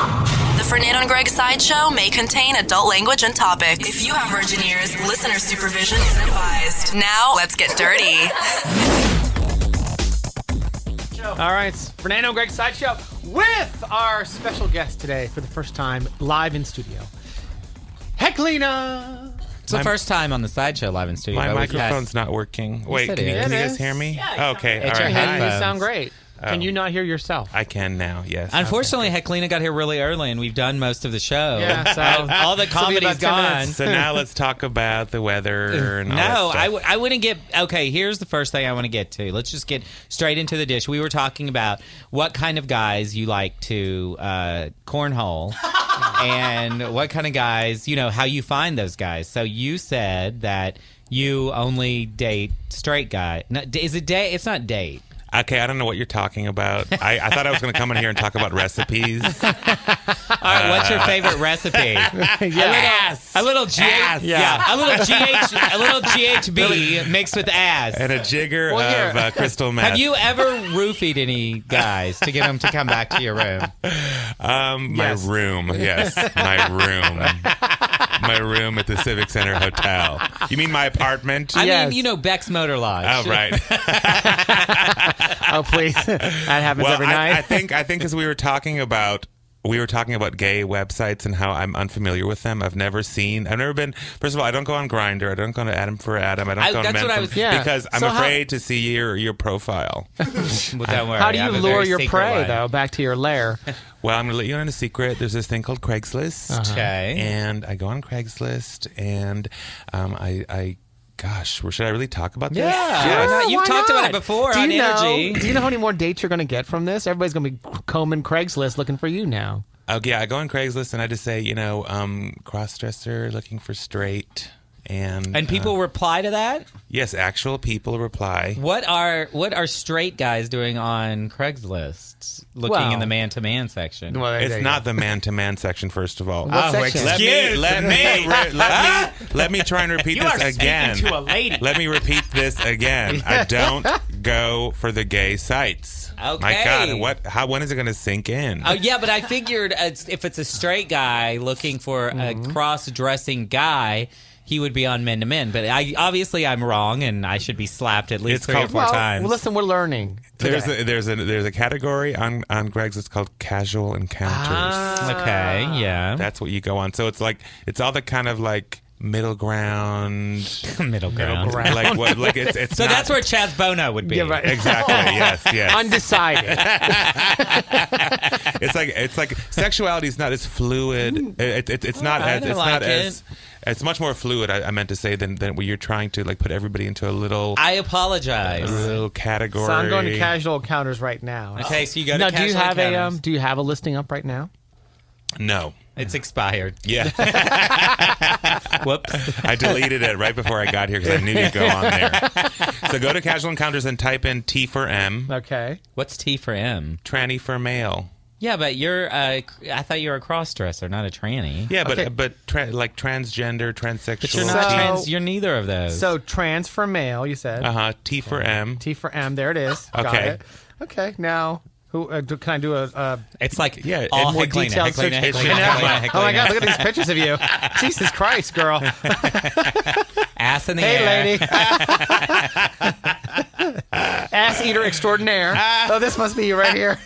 The Fernando and Greg Sideshow may contain adult language and topics. If you have virgin ears, listener supervision is advised. Now, let's get dirty. All right, it's Fernando and Greg Sideshow with our special guest today for the first time live in studio, Heklina. It's the first time on the Sideshow live in studio. My microphone's not working. Wait, it can you is. guys hear me? Yeah, Okay, It's all your right. headphones. You sound great. Can you not hear yourself? I can now, yes. Unfortunately, Heklina got here really early, and we've done most of the show. Yeah, so all the this will be comedy's about 10 gone. minutes. So now let's talk about the weather and all No, that stuff. I wouldn't get... Okay, here's the first thing I want to get to. Let's just get straight into the dish. We were talking about what kind of guys you like to cornhole and what kind of guys, how you find those guys. So you said that you only date straight guys. No, is it date? It's not date. Okay, I don't know what you're talking about. I thought I was going to come in here and talk about recipes. All right, what's your favorite recipe? Ass. A little GH, Ass. yeah, a little GHB mixed with ass. And a jigger Well, of crystal meth. Have you ever roofied any guys to get them to come back to your room? My room, yes. My room. My room at the Civic Center Hotel. You mean my apartment? I mean, Beck's Motor Lodge. Oh, right. Oh, please. That happens every night. I think because we were talking about gay websites and how I'm unfamiliar with them. I've never been. First of all, I don't go on Grindr. I don't go to Adam for Adam. I don't go on that's Men what I for- was- Yeah. because I'm So afraid to see your profile. Well, don't worry. How do I you have a lure very your secret prey, life. though, back to your lair? Well, I'm going to let you in on a secret. There's this thing called Craigslist. Okay. And I go on Craigslist and gosh, should I really talk about this? Yeah. Sure, You've why talked about not? it before Do on you know- Energy. Do you know how many more dates you're going to get from this? Everybody's going to be combing Craigslist looking for you now. Oh, yeah, I go on Craigslist and I just say, cross-dresser, looking for straight. And people reply to that? yes, actual people reply. What are straight guys doing on Craigslist? Looking Well- in the man-to-man section. Well, there It's you not go. the man-to-man section, first of all. What section? Let me try and repeat this again. to a lady. Let me repeat this again. I don't go for the gay sites. Okay. My God, when is it going to sink in? Oh, yeah, but I figured if it's a straight guy looking for a cross-dressing guy, he would be on Men to Men. But I'm wrong, and I should be slapped at least It's 3 or called- 4 times. Well, listen, we're learning. There's a category on Greg's called casual encounters. Okay, yeah. That's what you go on. So it's all the kind of like middle ground. Middle ground. Like what? Like it's. So not- that's where Chaz Bono would be. Yeah, right. Exactly. Yes. Yes. Undecided. It's like sexuality is not as fluid. It's not I as. don't It's like not it. as. It's much more fluid. I meant to say than where you're trying to like put everybody into a little I apologize. category. So I'm going to casual encounters right now. Okay, so you go to Now, casual do you have a listing up right now? No. It's expired. Yeah. Whoops. I deleted it right before I got here because I knew you'd go on there. So go to Casual Encounters and type in T for M, Okay. What's T for M? tranny for male. Yeah, but I thought you were a cross-dresser, not a tranny. Yeah, Okay. but like transgender, transsexual. But you're not So- trans. You're neither of those. So trans for male, you said. T for M. T for M. There it is. Got Okay. it. Okay. Now, can I do a it's like Yeah, all and more Heklina, detailed search? Heklina, It should Heklina, have, Heklina, Oh my God! Heklina. Look at these pictures of you. Jesus Christ, girl. Ass in the Hey, air. lady. Ass eater extraordinaire. Oh, this must be you right here.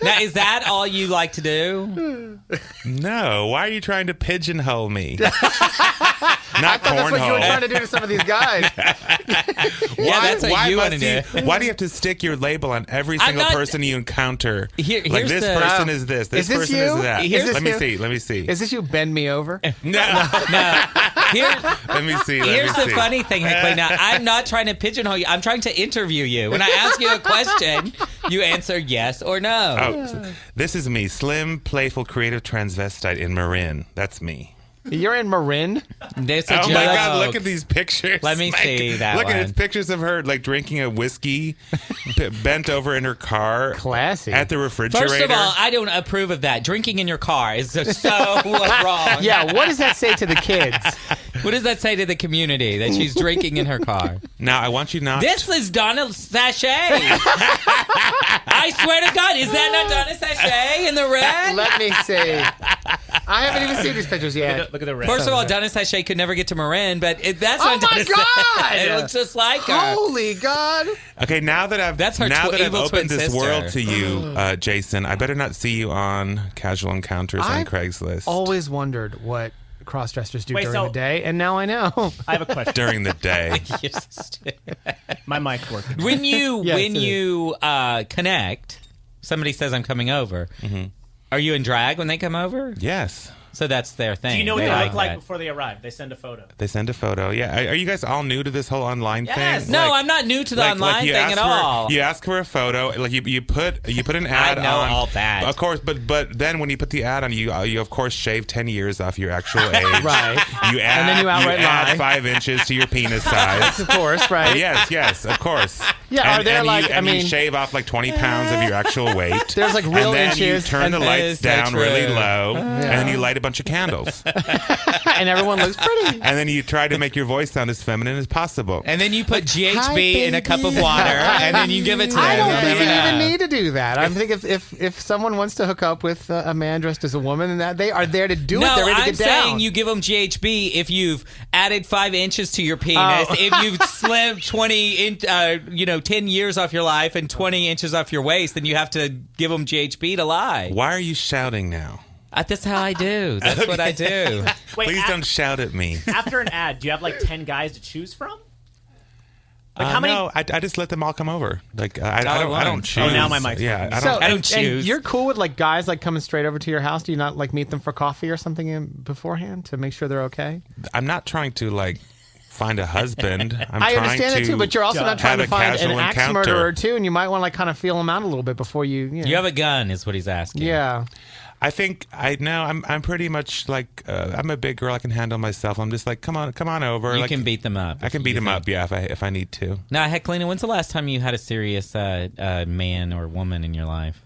Now, is that all you like to do? No, why are you trying to pigeonhole me? Not That's what you were trying cornhole. to do to some of these guys. Yeah, that's what you want to do. Why do you have to stick your label on every I'm single not- person you encounter? Here- like here's this the- person is this. This Is this person you? is that. Here's Let me you? see. Let me see. Is this you? Bend me over. No. No. Here, Let me see. Let here's me the see. funny thing, Heklina. I'm not trying to pigeonhole you. I'm trying to interview you. When I ask you a question, you answer yes or no. Oh, this is me, slim, playful, creative transvestite in Marin. That's me. You're in Marin. That's a Oh joke. my God! Look at these pictures. Let me Like, see that Look at one. it's pictures of her like drinking a whiskey, bent over in her car, Classy. at the refrigerator. First of all, I don't approve of that. Drinking in your car is just so wrong. Yeah. What does that say to the kids? What does that say to the community that she's drinking in her car? Now, I want you not... This is Donna Sachet. I swear to God, is that not Donna Sachet in the red? Let me see. I haven't even seen these pictures yet. Look at the red. First of all, Donna Sachet could never get to Marin, but that's Oh not Donna my God! Sachet. It looks just like her. Holy God. Okay, now that I've That's her now that I've evil twin opened this sister. world to you, Jason, I better not see you on Casual Encounters on I've Craigslist Always wondered what cross-dressers do Wait, during so- the day, and now I know. I have a question. during the day. You're so stupid. My mic's working. When you Yes, it is. connect, somebody says I'm coming over. Are you in drag when they come over? Yes. So that's their thing. Do you know what they like look like that. before they arrive? They send a photo. They send a photo. Yeah. Are you guys all new to this whole online Yes. thing? No, Like- I'm not new to the online you thing ask at for- all. You ask for a photo, like you put an ad I know on. all that. Of course, but then when you put the ad on, you of course shave 10 years off your actual age. Right. You add, And then you outright lie. 5 inches to your penis size. Of course, right? Yes, of course. Yeah, and, are there and like, you, I and mean- you shave off like 20 pounds of your actual weight. There's like real and then inches, you turn the and lights is so down really true. low, and then you light a bunch of candles. and everyone looks pretty. And then you try to make your voice sound as feminine as possible. And then you put GHB Hi, in a cup of baby. water, and then you give it to them. I don't You'll think never you even know. need to do that. I think if someone wants to hook up with a man dressed as a woman, and that they are there to do it, No, they're ready to I'm get down. saying you give them GHB if you've added 5 inches to your penis, if you've slimmed 10 years off your life and 20 inches off your waist, then you have to give them GHB to lie. Why are you shouting now? That's how I do. That's what I do. Wait, Please don't shout at me. After an ad, do you have like 10 guys to choose from? Like how many? No, I just let them all come over. Like I all at don't once. choose. Oh, now my mic's Yeah, working. I So, don't. I don't and choose. you're cool with like guys like coming straight over to your house? Do you not like meet them for coffee or something beforehand to make sure they're okay? I'm not trying to like find a husband. I trying understand to that too, but you're also not trying have to a find an casual axe encounter. murderer too, and you might want to like kind of feel them out a little bit before you. You have a gun, is what he's asking. Yeah. I think I know. I'm pretty much like I'm a big girl. I can handle myself. I'm just like come on over. You like, can beat them up. I can beat him up. Yeah, if I need to. Now, Heklina, when's the last time you had a serious man or woman in your life?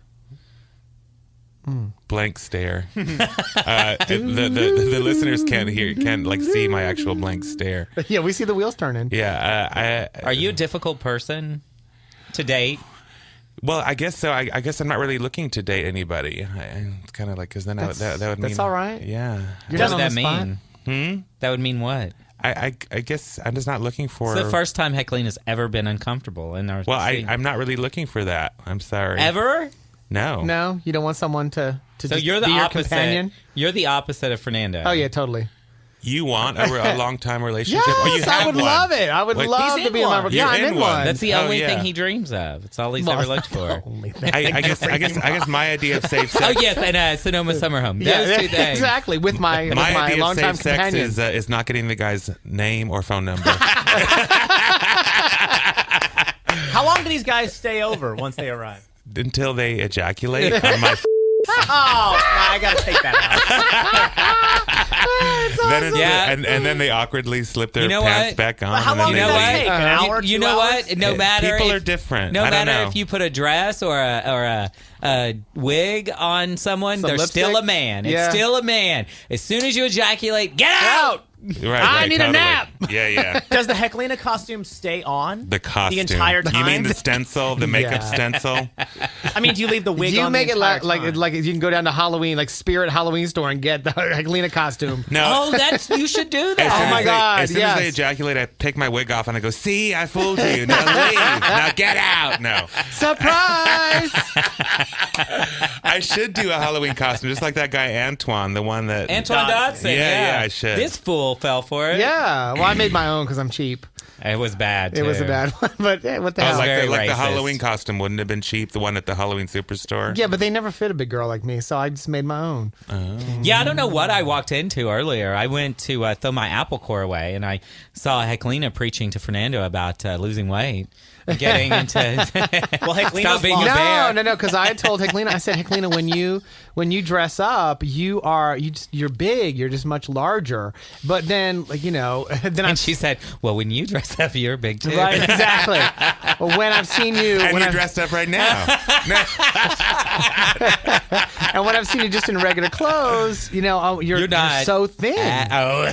Blank stare. The listeners can't like see my actual blank stare. Yeah, we see the wheels turning. Yeah. Are you a difficult person to date? Well, I guess so. I guess I'm not really looking to date anybody. It's kind of like because then that would mean That's all right. Yeah. You're What not would on that the spot. mean? That would mean what? I guess I'm just not looking for. It's the first time Heklina's ever been uncomfortable in our Well, scene. I'm not really looking for that. I'm sorry. Ever? No. No, you don't want someone to So just you're the be your opposite. companion. You're the opposite of Fernando. Oh yeah, totally. You want a long time relationship? Yes, or you have I would one? love it. I would Wait, love he's to in be in one. my. You're Yeah, I'm in in one. one. That's the Oh, only yeah. thing he dreams of. It's all he's Well, ever looked for. only thing. I guess my idea of safe sex. Oh yes, and Sonoma Summer Home. Those Yeah, two things. exactly. With my My idea of longtime safe sex companion. is not getting the guy's name or phone number. How long do these guys stay over once they arrive? Until they ejaculate on my. Oh, no, I gotta take that out. Then it's, Yeah. and then they awkwardly slip their You know pants what? back on. How and long then You does know that what? take? An hour? You 2 know hours? what? No matter people if, are different. No I don't matter know. if you put a dress or a wig on someone, Some they're still lipstick? a man. Yeah. It's still a man. As soon as you ejaculate, get out. Right, need a totally. nap. Yeah. Does the Heklina costume stay on? The costume. The entire time? You mean the stencil, the makeup Yeah. stencil? I mean, do you leave the wig You on make the it entire like time? like you can go down to Halloween, like Spirit Halloween store, and get the Heklina costume. No. Oh, you should do As that. soon Oh my as God, As soon as they yes. ejaculate, I take my wig off and I go, see, I fooled you. Now leave. Now get out. No. Surprise! I should do a Halloween costume, just like that guy Antoine, the one that. Antoine Dodson. Dodson. Yeah, I should. This fool fell for it. Yeah. Well, I made my own because I'm cheap. It was bad. It was a too. bad one, but yeah, what the Oh, hell? very like the racist. Halloween costume wouldn't have been cheap, the one at the Halloween Superstore. Yeah, but they never fit a big girl like me, so I just made my own. Yeah, I don't know what I walked into earlier. I went to throw my apple core away, and I saw Heklina preaching to Fernando about losing weight, getting into. well, Heklina's Stop being long. a bear. No, because I told Heklina, I said, Heklina, when you dress up, you're big, you're just much larger. But then, like then And I'm she said, "Well, when you dress up, you're big too." right, exactly. Well, when I've seen you, And when you're I've, dressed up right now. and when I've seen you just in regular clothes, you're You're not so thin. Oh.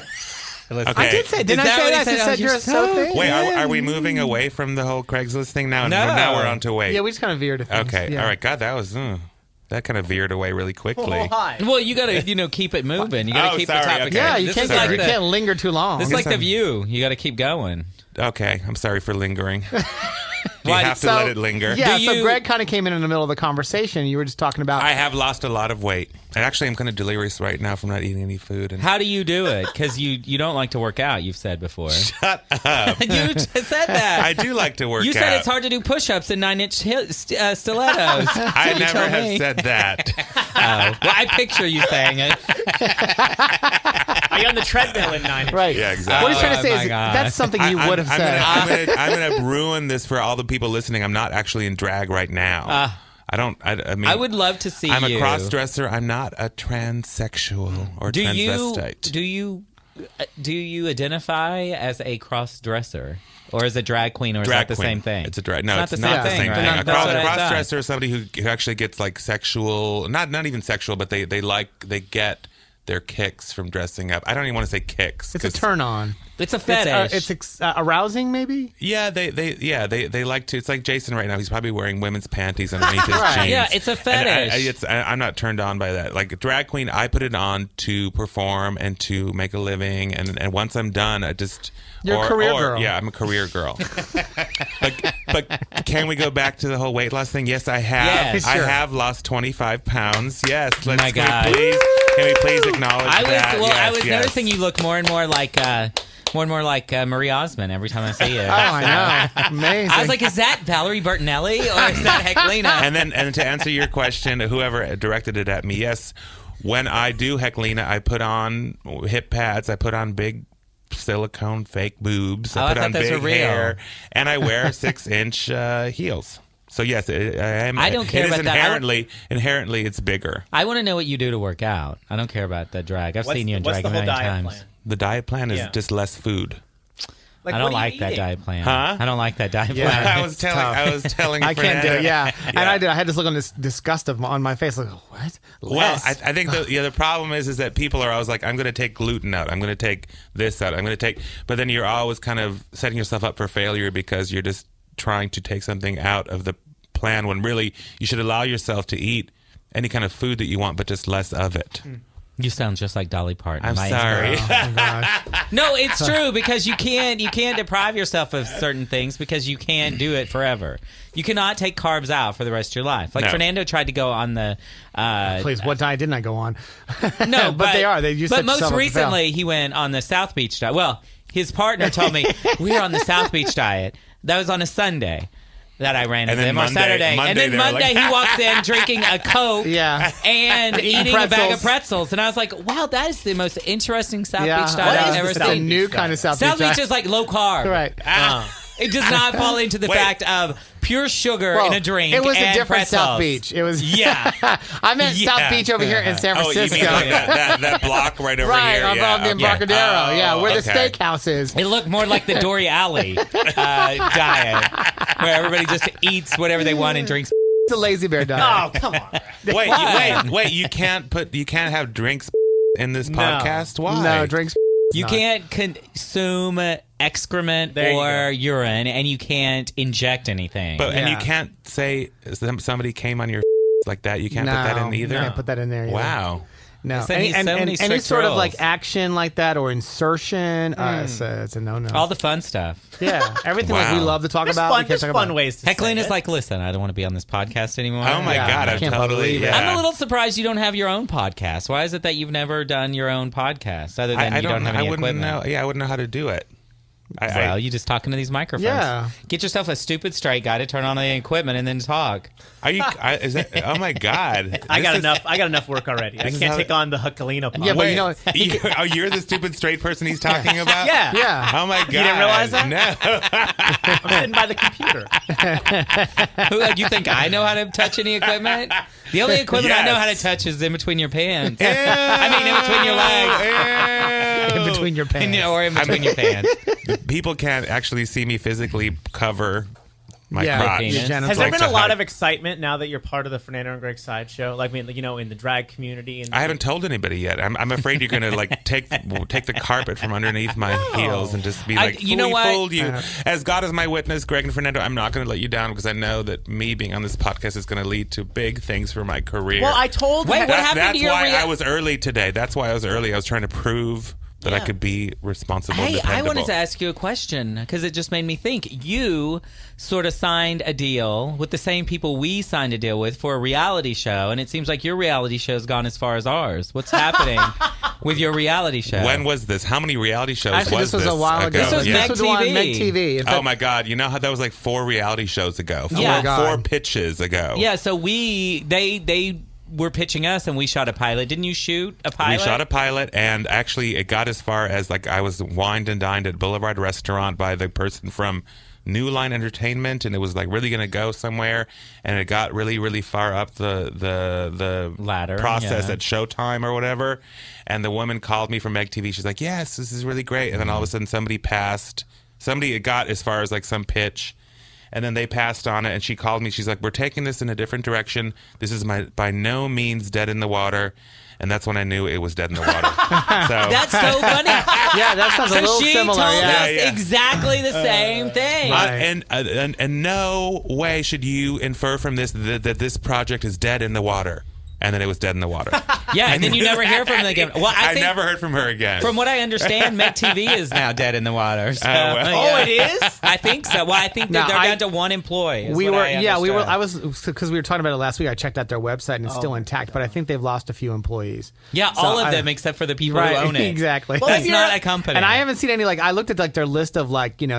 Listen. Okay. I did say, didn't I Is that say what he that? I said? just Oh, said you're you're so thin. Wait, are we moving away from the whole Craigslist thing now? No. Now we're on to weight. Yeah, we just kind of veered to things. Okay. Yeah. All right. God, that was that kind of veered away really quickly. Why? Well, you gotta, keep it moving. You gotta Oh, keep sorry, the topic. okay. Yeah, you This can't is like you the- can't linger too long. This is like the Listen. View. You got to keep going. Okay. I'm sorry for lingering. You Why- have to let it linger. Yeah, Do so you- Greg kind of came in the middle of the conversation. You were just talking about. I have lost a lot of weight. And actually, I'm kind of delirious right now from not eating any food. And How do you do it? Because you don't like to work out. You've said before. shut up. You just said that. I do like to work You out. said it's hard to do push-ups in 9-inch stilettos. I You never told have me. said that. Oh. Well, I picture you saying it. Are you on the treadmill in 9? Right. Yeah, exactly. What he's trying to Oh, say my is God. that's something you would have said. I'm gonna ruin this for all the people listening. I'm not actually in drag right now. I mean, I would love to see I'm you. a cross-dresser. I'm not a transsexual or Do you transvestite. do you identify as a cross-dresser or as a drag queen, or is Drag that the queen. same thing? It's a drag. No, It's it's not not the same right? thing. A That's what I thought. cross-dresser is somebody who actually gets like sexual, not even sexual, but they get their kicks from dressing up. I don't even want to say kicks. It's a 'cause- turn on. It's a fetish. It's arousing, maybe. Yeah, they like to. It's like Jason right now. He's probably wearing women's panties underneath his Right. jeans. Yeah, it's a fetish. I'm not turned on by that. Like a drag queen, I put it on to perform and to make a living, and once I'm done, I just You're a career girl. Yeah, I'm a career girl. but can we go back to the whole weight loss thing? Yes, I have. Yes. I Sure. have lost 25 pounds. Yes, my God. Can we please acknowledge that? I was Yes, noticing you look more and more like Marie Osmond every time I see you. Oh, I know. Amazing. I was like, is that Valerie Bertinelli or is that Heklina? And to answer your question, whoever directed it at me, yes, when I do Heklina, I put on hip pads, I put on big silicone fake boobs, Oh, I I put thought on those big were real. hair, and I wear 6-inch heels. So yes, I don't care about that. Inherently, it's bigger. I want to know what you do to work out. I don't care about the drag. I've seen you in drag the a whole million diet times. plan? The diet plan is Yeah. just less food. Like, I don't what are like you that eating? diet plan. Huh? I don't like that diet Yeah. plan. I was telling. I can't do Fernando. it. Yeah. And I did. I had this look on this disgust on my face. Like, what? Well, Less? I think the problem is that people are always like, I'm going to take gluten out. I'm going to take this out. I'm going to take, but then you're always kind of setting yourself up for failure because you're just trying to take something out of the plan when really you should allow yourself to eat any kind of food that you want, but just less of it. You sound just like Dolly Parton. I'm My sorry. Oh, my gosh. No, it's true because you can't deprive yourself of certain things because you can't do it forever. You cannot take carbs out for the rest of your life. Like No. Fernando tried to go on the Please, what diet didn't I go on? no, but they are. They just But set most yourself up to fail. recently, he went on the South Beach diet. Well, his partner told me we were on the South Beach diet. That was on a Sunday that I ran And into then him on Saturday. Monday And then they were Monday like- he walks in drinking a Coke Yeah. and Eating eating a bag pretzels. of pretzels. And I was like, wow, that is the most interesting South Yeah. Beach What diet I've is ever this? It's a seen. new kind of South South Beach Beach diet. is like low carb. Right. It does not fall into the Wait. fact of pure sugar Well, in a drink. It was and a different pretzels. South Beach. It was. Yeah. I meant South Yeah. Beach over here in San Oh, you Francisco. mean like that block right over Right, here? I'm yeah. from the okay. Embarcadero. Yeah, where the okay. steakhouse is. It looked more like the Dory Alley diet, where everybody just eats whatever they want and drinks. It's a lazy bear diet. Oh, come on. Wait! You can't have drinks in this podcast. Why? No, drinks. You can't consume excrement There you or urine, and you can't inject anything. But and you Yeah. can't say somebody came on your like that. You can't put that in either. You can't put that in there either. Wow. No. They need so many any strict sort of rules. like action like that or insertion, it's a no-no. all the fun stuff. Yeah, everything like we Wow. love to talk There's about. fun, we can't there's talk fun about. ways to say Heklina's it. like, listen, I don't want to be on this podcast anymore. Oh my Yeah, God! I I'm can't totally. believe it. Yeah. I'm a little surprised you don't have your own podcast. Why is it that you've never done your own podcast other than I you don't have I any wouldn't equipment? know. Yeah, I wouldn't know how to do it. Well, you just talking to these microphones. Yeah. Get yourself a stupid straight guy to turn on the equipment and then talk. Are you? Is it? Oh my God! I got This is- enough. I got enough work already. I This is can't how- take on the Heklina part. Yeah, but Wait, you know, you're the stupid straight person he's talking about? Yeah. yeah. Oh my God! didn't realize that? No. I'm sitting by the computer. Who, you think I know how to touch any equipment? The only equipment I know how to Yes. touch is in between your pants. Ew. I mean, in between your legs. Ew. in between your pants. Or in between your pants. People can't actually see me physically cover my Yeah, crotch. your Has genitals. Has there Like been to a lot hug. of excitement now that you're part of the Fernando and Greg Sideshow? Like, I mean, you know, in the drag community. And I haven't told anybody yet. I'm afraid you're gonna like take the carpet from underneath my heels and just be like, you know "We what? fooled you." As God is my witness, Greg and Fernando, I'm not gonna let you down because I know that me being on this podcast is gonna lead to big things for my career. Well, I told. Wait, what happened That's to your why I was early today. That's why I was early. I was trying to prove that I could be responsible. and Hey, I dependable. wanted to ask you a question because it just made me think. You sort of signed a deal with the same people we signed a deal with for a reality show, and it seems like your reality show's gone as far as ours. What's happening with your reality show? When was this? How many reality shows Actually, was this was a while ago. This was Yeah. Meg This was on TV. Meg TV. In Oh fact, my God! You know how that was like 4 reality shows ago. Yeah. Oh my God. 4 pitches ago. Yeah, so they were pitching us, and we shot a pilot. Didn't you shoot a pilot? We shot a pilot, and actually, it got as far as like I was wined and dined at Boulevard Restaurant by the person from New Line Entertainment, and it was like really going to go somewhere, and it got really, really far up the Ladder, process yeah. at Showtime or whatever. And the woman called me from Meg TV. She's like, "Yes, this is really great." And then all of a sudden, somebody it got as far as like some pitch. And then they passed on it, and she called me. She's like, "We're taking this in a different direction. This is by no means dead in the water." And that's when I knew it was dead in the water. So That's so funny. yeah, that sounds a So little she similar. told Yeah. us Yeah. exactly the same thing. Right. and no way should you infer from this that this project is dead in the water. And then it was dead in the water. Yeah, and then you never hear from them again. Well, I think, never heard from her again. from what I understand, Meg TV is now dead in the water. So, well. Oh, it is? I think so. Well, I think that No, they're I- down to one employee. is We what were, I yeah, we were. understood. I was because we were talking about it last week. I checked out their website and it's still intact, but I think they've lost a few employees. Yeah, So all of I- them except for the people Right, who own it. exactly. Well, That's if not you're- a company. And I haven't seen any I looked at their list of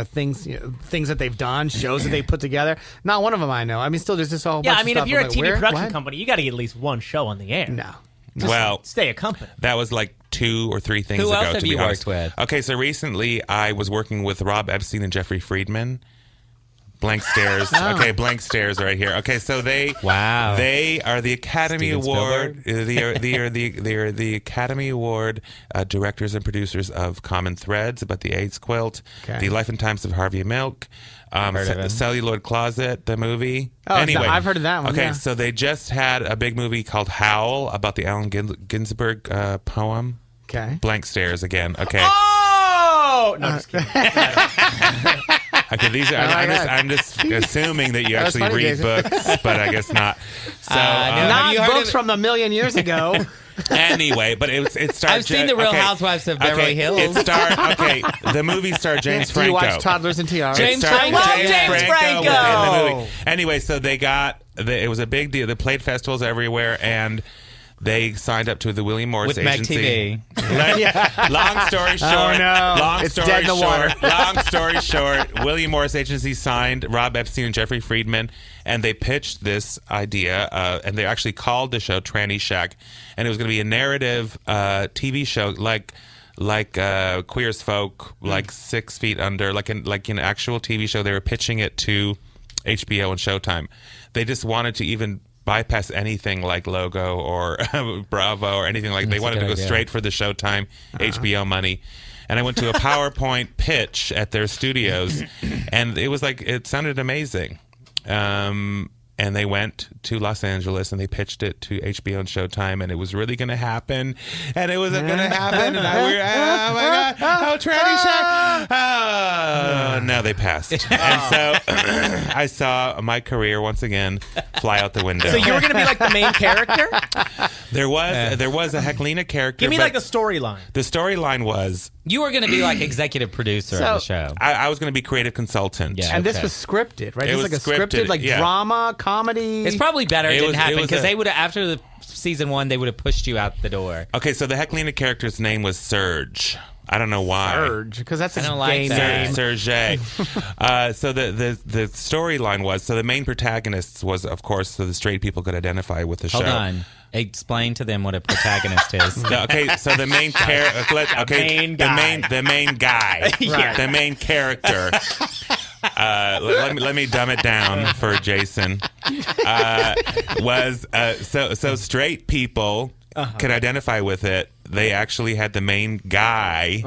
things things that they've done, shows that they put together. Not one of them I know. I mean, still there's just a whole Yeah, bunch I mean, of if stuff. you're I'm a like, TV where? production What? company, you got to get at least one show on the air. No. well, Stay a company. that was like 2 or 3 things Who ago. else to have be you honest. worked with? Okay, so recently I was working with Rob Epstein and Jeffrey Friedman. Blank stares. Okay, blank stares right here. Okay, so they Wow. they are the Academy Steven Award. They are the Academy Award directors and producers of Common Threads about the AIDS quilt, Okay. The Life and Times of Harvey Milk, Heard of him. Celluloid Closet, the movie. Oh, anyway, I've heard of that one, Okay, yeah. so they just had a big movie called Howl about the Allen Ginsberg poem. Okay. Blank stares again. Okay. Oh! No, just kidding. Okay, these are. I'm just assuming that you That's actually funny, read Jason. books, but I guess not. So no. Not Have you heard books of- from a million years ago. anyway, but it starred. I've seen The Real Housewives of Beverly Hills. It starred. Okay, the movie starred James Do Franco. you watch Toddlers and Tiaras? It James starred Franco. James Franco. was in the movie. Anyway, so it was a big deal. They played festivals everywhere, and they signed up to the William Morris With Meg Agency. TV. Long story short. Oh, no. Long It's story dead in the water. short. Long story short. William Morris Agency signed Rob Epstein and Jeffrey Friedman, and they pitched this idea, and they actually called the show Tranny Shack, and it was going to be a narrative TV show like Queer as Folk, like 6 Feet Under, like an actual TV show. They were pitching it to HBO and Showtime. They just wanted to even bypass anything like Logo or Bravo or anything like. They That's a wanted to good go idea. straight for the Showtime HBO money. And I went to a PowerPoint pitch at their studios, and it sounded amazing. And they went to Los Angeles and they pitched it to HBO and Showtime, and it was really going to happen, and it wasn't going to happen. And oh my God, oh Tranny Shack, oh, no, they passed, and so I saw my career once again fly out the window. So you were going to be like the main character? There was a Heklina character. Give me but like the storyline. the storyline was You were going to be like executive producer of the show. I was going to be creative consultant. Yeah. And this Okay. was scripted, right? It This was was like a scripted, scripted, yeah. drama, comedy. It's probably better it It didn't was- happen it was because a- they would have, after the season 1, they would have pushed you out the door. Okay, so the Heklina character's name was Serge. I don't know why. Surge, because that's a I don't like gay that. name. Serge. So the storyline was, so the main protagonists was, of course, so the straight people could identify with the show. Hold on. Explain to them what a protagonist is. Okay, so the main character. main guy. The main guy. Yeah. The main character. Let me dumb it down for Jason. So straight people can identify with it. They actually had the main guy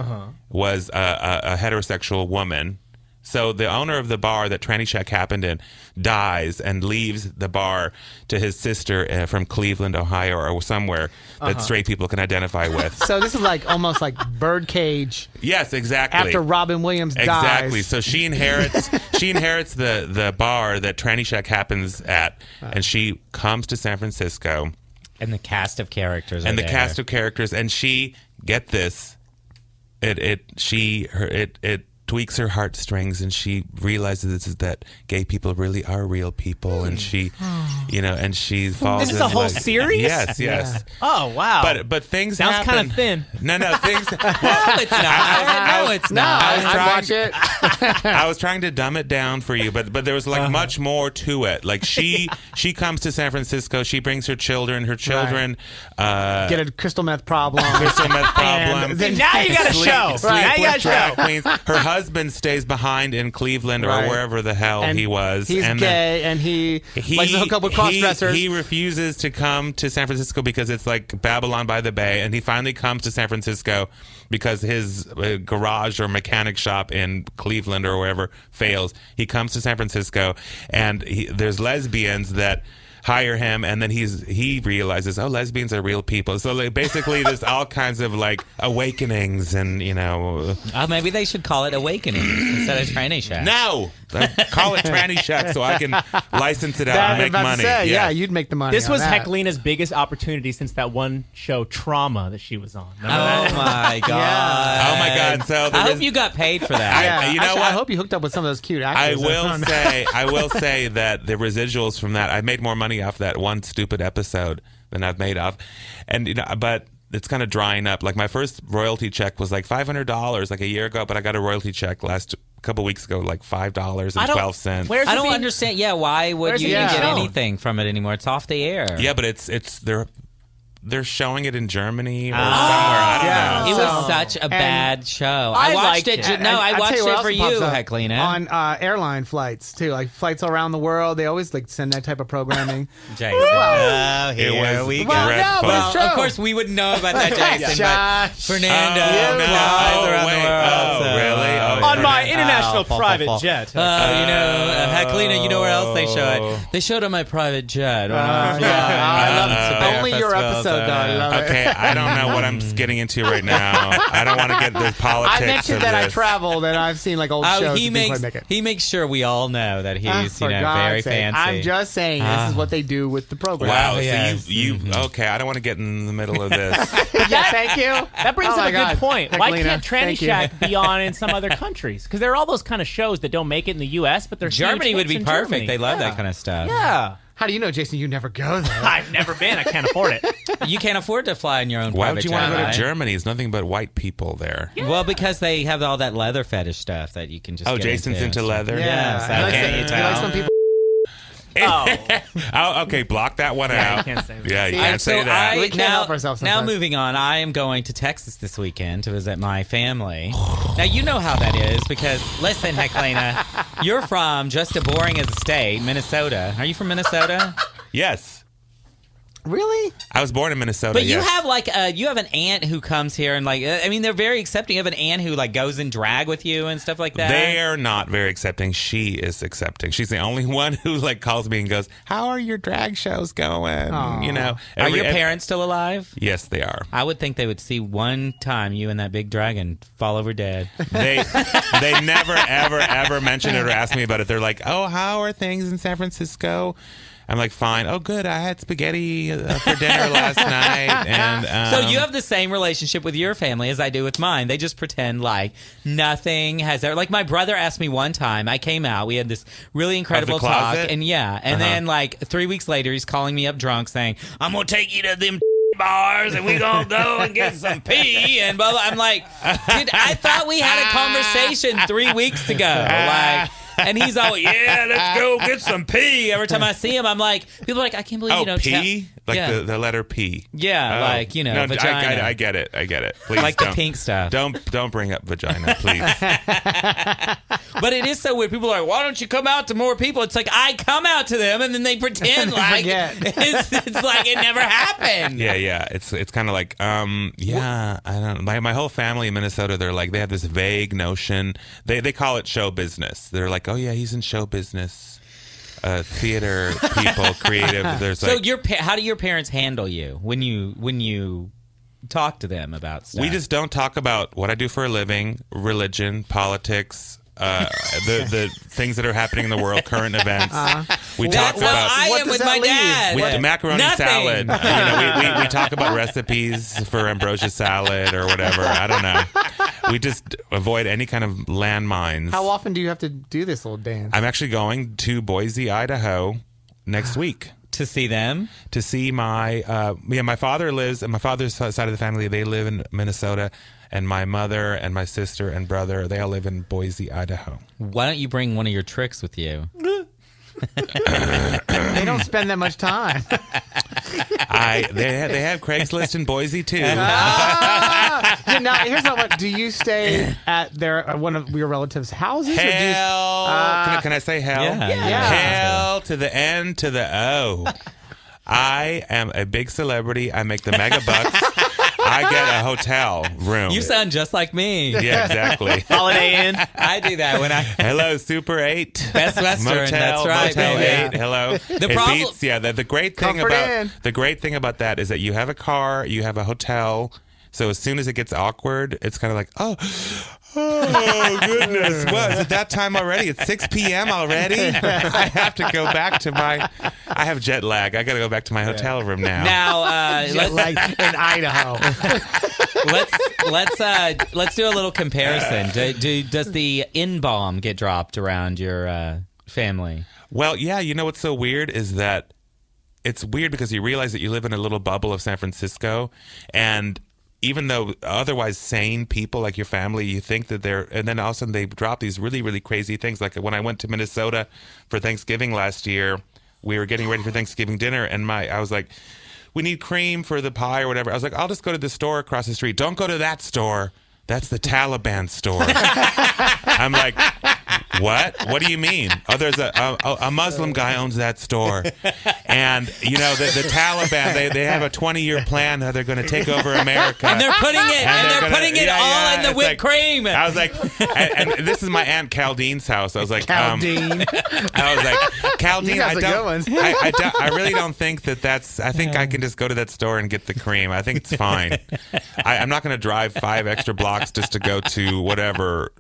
was a heterosexual woman So the owner of the bar that Tranny Shack happened in dies and leaves the bar to his sister from Cleveland, Ohio, or somewhere that straight people can identify with. So this is like almost like Birdcage. Yes, exactly. After Robin Williams dies. Exactly. So she inherits the bar that Tranny Shack happens at, and she comes to San Francisco. And the cast of characters. And the cast of characters, and she, get this, it tweaks her heartstrings, and she realizes that gay people really are real people, and she, and she falls. This is a whole series? Yes. Yeah. Oh wow! But things sounds happen. kind of thin. No, things. No, it's not. No, it's not. I'd watch it. I was trying to dumb it down for you, but there was like much more to it. Like she comes to San Francisco. She brings her children. Her children get a crystal meth problem. And then now you got a show. Sleep Now you got with a drag show. queens. Her husband stays behind in Cleveland or wherever the hell And he was. He's and gay, and he likes to hook up with cross-dressers. He refuses to come to San Francisco because it's like Babylon by the Bay, and he finally comes to San Francisco because his garage or mechanic shop in Cleveland or wherever fails. He comes to San Francisco, and there's lesbians that hire him, and then he realizes, oh, lesbians are real people. So like, basically there's all kinds of like awakenings, and maybe they should call it Awakening instead of Tranny Shack. no, call it Tranny Shack so I can license it out and make money. Yeah, you'd make the money. This was that. Heklina's biggest opportunity since that one show, Trauma, that she was on. Remember Oh that? my god! Oh my god! So I hope you got paid for that. Yeah. You know Actually, what? I hope you hooked up with some of those cute I actors. will say that the residuals from that, I made more money off that one stupid episode than I've made off, and but it's kind of drying up. Like my first royalty check was like $500 like a year ago, but I got a royalty check last couple weeks ago like $5.12. Where's I it don't being- understand. Yeah, why would Where's you it even being get shown? anything from it anymore? It's off the air. Yeah, but it's they're showing it in Germany or somewhere. I don't know. It was So- such a bad show. I I watched liked it. it. No, I I'll watched tell you what it else for you, pops up Heklina. on airline flights too, like flights around the world. They always like send that type of programming. Jason. Oh, It here was we go. Well, no, but it's dreadful. true. Of course, we wouldn't know about that, Jason. but Josh. Fernando no. flies around wait. the world. Oh, really? Oh, On my Fernando. international private jet. Heklina, you know where else they show it? They showed it on my private jet. When I fly. I love to Bear only your festivals. episode, though. I love it. Okay, I don't know what I'm getting into right now. I don't want to get the politics I mentioned of that I this. traveled and I've seen like old Oh, shows. he that didn't makes quite make it. he makes sure we all know that he's For very God's sake. fancy. I'm just saying this is what they do with the program. Wow, Yes. so you okay, I don't want to get in the middle of this. Yeah, thank you. That brings Oh up my a God. good point. Why Heklina, can't Tranny thank you. Shack be on in some other countries? Because there are all those kind of shows that don't make it in the U.S., but they're Germany huge would hits be in perfect. Germany. They love Yeah. that kind of stuff. Yeah. How do you know, Jason? You never go there. I've never been. I can't afford it. You can't afford to fly in your own Why private would you jet, want to go to right? Germany? There's nothing but white people there. Well, because they have all that leather fetish stuff that you can just Oh, get Jason's into So- leather? Yes, He likes can't some- you he tell? likes some people. Oh. Oh, okay, block that one out. you can't say that. Yeah, you See, can't say so that. We can't help ourselves now sometimes. moving on, I am going to Texas this weekend to visit my family. Now, you know how that is because, listen, Heklina, you're from just as boring as a state, Minnesota. Are you from Minnesota? Yes. Really? I was born in Minnesota. But you yes. have you have an aunt who comes here and I mean, they're very accepting. You have an aunt who goes in drag with you and stuff like that. They're not very accepting. She is accepting. She's the only one who calls me and goes, "How are your drag shows going?" Aw. You know. Are your parents still alive? Yes, they are. I would think they would see one time you and that big dragon fall over dead. They never ever mention it or ask me about it. They're like, "Oh, how are things in San Francisco?" I'm like, "Fine. Oh, good. I had spaghetti for dinner last night." And So you have the same relationship with your family as I do with mine. They just pretend like nothing has ever. Like my brother asked me one time. I came out. We had this really incredible talk, closet? and then 3 weeks later, he's calling me up drunk, saying, "I'm gonna take you to them." Bars and we gonna go and get some pee and blah blah. I'm like, dude, I thought we had a conversation 3 weeks ago. And he's all, yeah, let's go get some pee. Every time I see him, I'm like, people are like, I can't believe you don't pee? Like the letter P. Yeah, like, you know, no, vagina. I get it. Please like the pink stuff. Don't bring up vagina, please. But it is so weird. People are like, why don't you come out to more people? It's like, I come out to them, and then they pretend like it's like it never happened. Yeah. It's kind of like, I don't know. My whole family in Minnesota, they're like, they have this vague notion. They call it show business. They're like, oh, yeah, he's in show business. Theater people, creative. There's so like, how do your parents handle you when you talk to them about stuff? We just don't talk about what I do for a living, religion, politics, the things that are happening in the world, current events. We talk about. I am with my dad. With the macaroni Nothing. salad. We talk about recipes for ambrosia salad or whatever. I don't know. We just avoid any kind of landmines. How often do you have to do this little dance? I'm actually going to Boise, Idaho next week. To see them? To see my father lives, and my father's side of the family, they live in Minnesota, and my mother and my sister and brother, they all live in Boise, Idaho. Why don't you bring one of your tricks with you? They don't spend that much time. They have Craigslist in Boise too. Now, here's not what. Do you stay at one of your relatives' houses? Hell, can I say hell? Yeah. Hell to the N to the O. I am a big celebrity. I make the mega bucks. I get a hotel room. You sound just like me. Yeah, exactly. Holiday Inn. I do that when I. Hello, Super 8. Best Western. Motel, That's right, Motel baby. 8. Hello. The It problem- beats, the great thing Comfort Inn. the great thing about that is that you have a car, you have a hotel. So as soon as it gets awkward, it's kind of like, oh goodness, what is it that time already? It's 6 p.m. already. I have to go back to I have jet lag. I got to go back to my hotel room now. Now, like in Idaho. let's do a little comparison. Does the N-bomb get dropped around your family? Well, yeah. You know what's so weird is that it's weird because you realize that you live in a little bubble of San Francisco, and even though otherwise sane people like your family, you think that and then all of a sudden they drop these really, really crazy things. Like when I went to Minnesota for Thanksgiving last year, we were getting ready for Thanksgiving dinner, and I was like, we need cream for the pie or whatever. I was like, I'll just go to the store across the street. Don't go to that store. That's the Taliban store. I'm like, what? What do you mean? Oh, there's a Muslim guy owns that store. And, the Taliban, they have a 20-year plan how they're going to take over America. And they're putting it all in the whipped cream. I was like, and this is my Aunt Caldine's house. I was like, Caldine. Caldine, You guys are good ones. I really don't think that's, I think I can just go to that store and get the cream. I think it's fine. I'm not going to drive 5 extra blocks just to go to whatever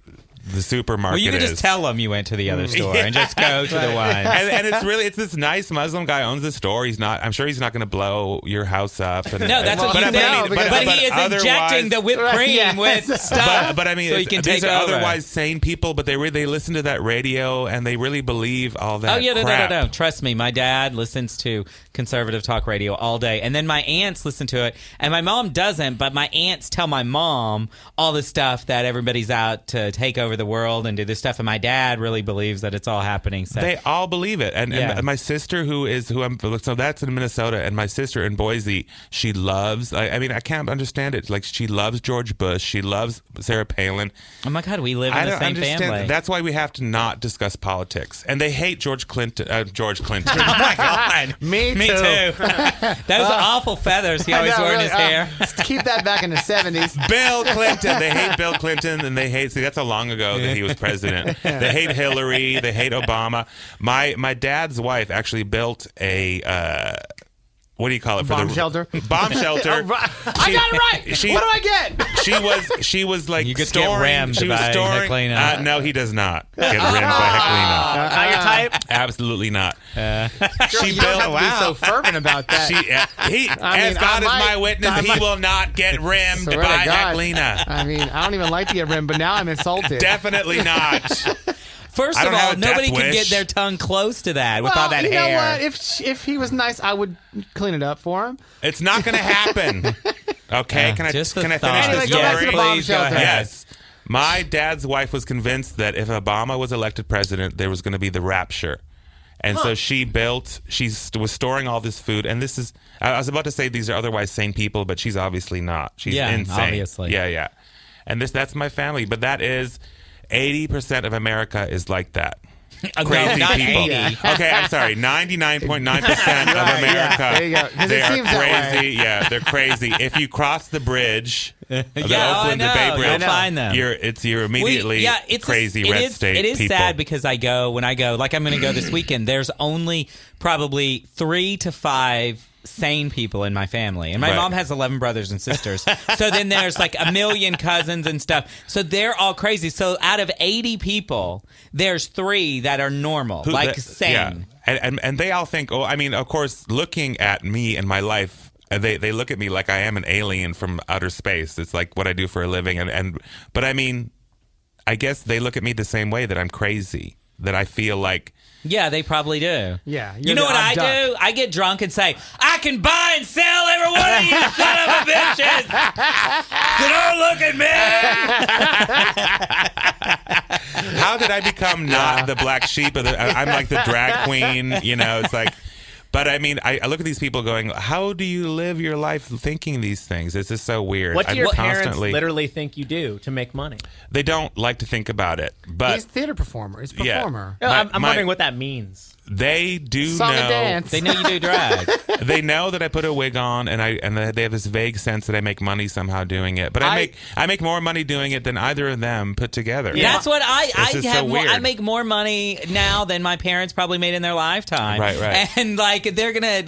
the supermarket is. Well, you could just tell them you went to the other store and just go to the one. And it's this nice Muslim guy owns the store. I'm sure he's not going to blow your house up. And, no, that's what you think. But he is injecting the whipped cream with stuff. But I mean, so he can these take are over. otherwise sane people, but they listen to that radio and they really believe all that. Oh yeah, crap. no. Trust me, my dad listens to conservative talk radio all day, and then my aunts listen to it, and my mom doesn't. But my aunts tell my mom all the stuff that everybody's out to take over the world and do this stuff, and my dad really believes that it's all happening. So. They all believe it, and my sister, so that's in Minnesota, and my sister in Boise, she loves. I mean, I can't understand it. Like she loves George Bush, she loves Sarah Palin. Oh my God, we live in the same family. That's why we have to not discuss politics, and they hate George Clinton. Oh my God, Me too. Those awful feathers he always wore in his hair. Keep that back in the 70s. Bill Clinton. They hate Bill Clinton, and they hate. See, that's how long ago that he was president. They hate Hillary. They hate Obama. My dad's wife actually built a. What do you call it? Bomb shelter? Bomb shelter. I got it right. What do I get? She was like You get storing. rammed She was by storing. Heklina. No, he does not get rammed by Heklina. Not your type? Absolutely not. You don't have to be so fervent about that. As God is my witness, he will not get rimmed Swear by to God. Heklina. I mean, I don't even like to get rimmed, but now I'm insulted. Definitely not. First I of don't have all, a nobody death can wish. get their tongue close to that with all that you hair. know what? If he was nice, I would clean it up for him. It's not going to happen. Okay, can I just the finish thought. the Anyway, go back to story? the bomb Please go shelter. ahead. Yes. My dad's wife was convinced that if Obama was elected president, there was going to be the rapture. And so she was storing all this food. And this is, I was about to say these are otherwise sane people, but she's obviously not. She's insane. Obviously. Yeah. And that's my family. But that is 80% of America is like that. Crazy not people. 80. Okay, I'm sorry. 99.9% of America. There you go. 'Cause They it are seems that crazy. Yeah, they're crazy. If you cross the bridge, the I know. Bay Bridge, You'll find them. you're immediately it's crazy red state It is people. sad because when I go, like I'm going to go this weekend, there's only probably 3 to 5 sane people in my family. And my Right. mom has 11 brothers and sisters. So then there's like a million cousins and stuff. So they're all crazy. So out of 80 people, there's 3 that are normal, sane. Yeah. And they all think, I mean, of course, looking at me and my life, they look at me like I am an alien from outer space. It's like what I do for a living. But I mean, I guess they look at me the same way, that I'm crazy, that I feel like. Yeah, they probably do. Yeah. You know what I do? I get drunk and say, I can buy and sell every one of you son of a bitches. So don't look at me. How did I become not the black sheep? I'm like the drag queen, it's like. But I mean, I look at these people going, how do you live your life thinking these things? It's just so weird. What do your parents literally think you do to make money? They don't like to think about it. But he's a theater performer. He's a performer. No, I'm wondering what that means. They do Song know. and dance. They know you do drag. They know that I put a wig on, and they have this vague sense that I make money somehow doing it. But I make more money doing it than either of them put together. Yeah. That's what I This is have. so weird. I make more money now than my parents probably made in their lifetime. Right. And they're gonna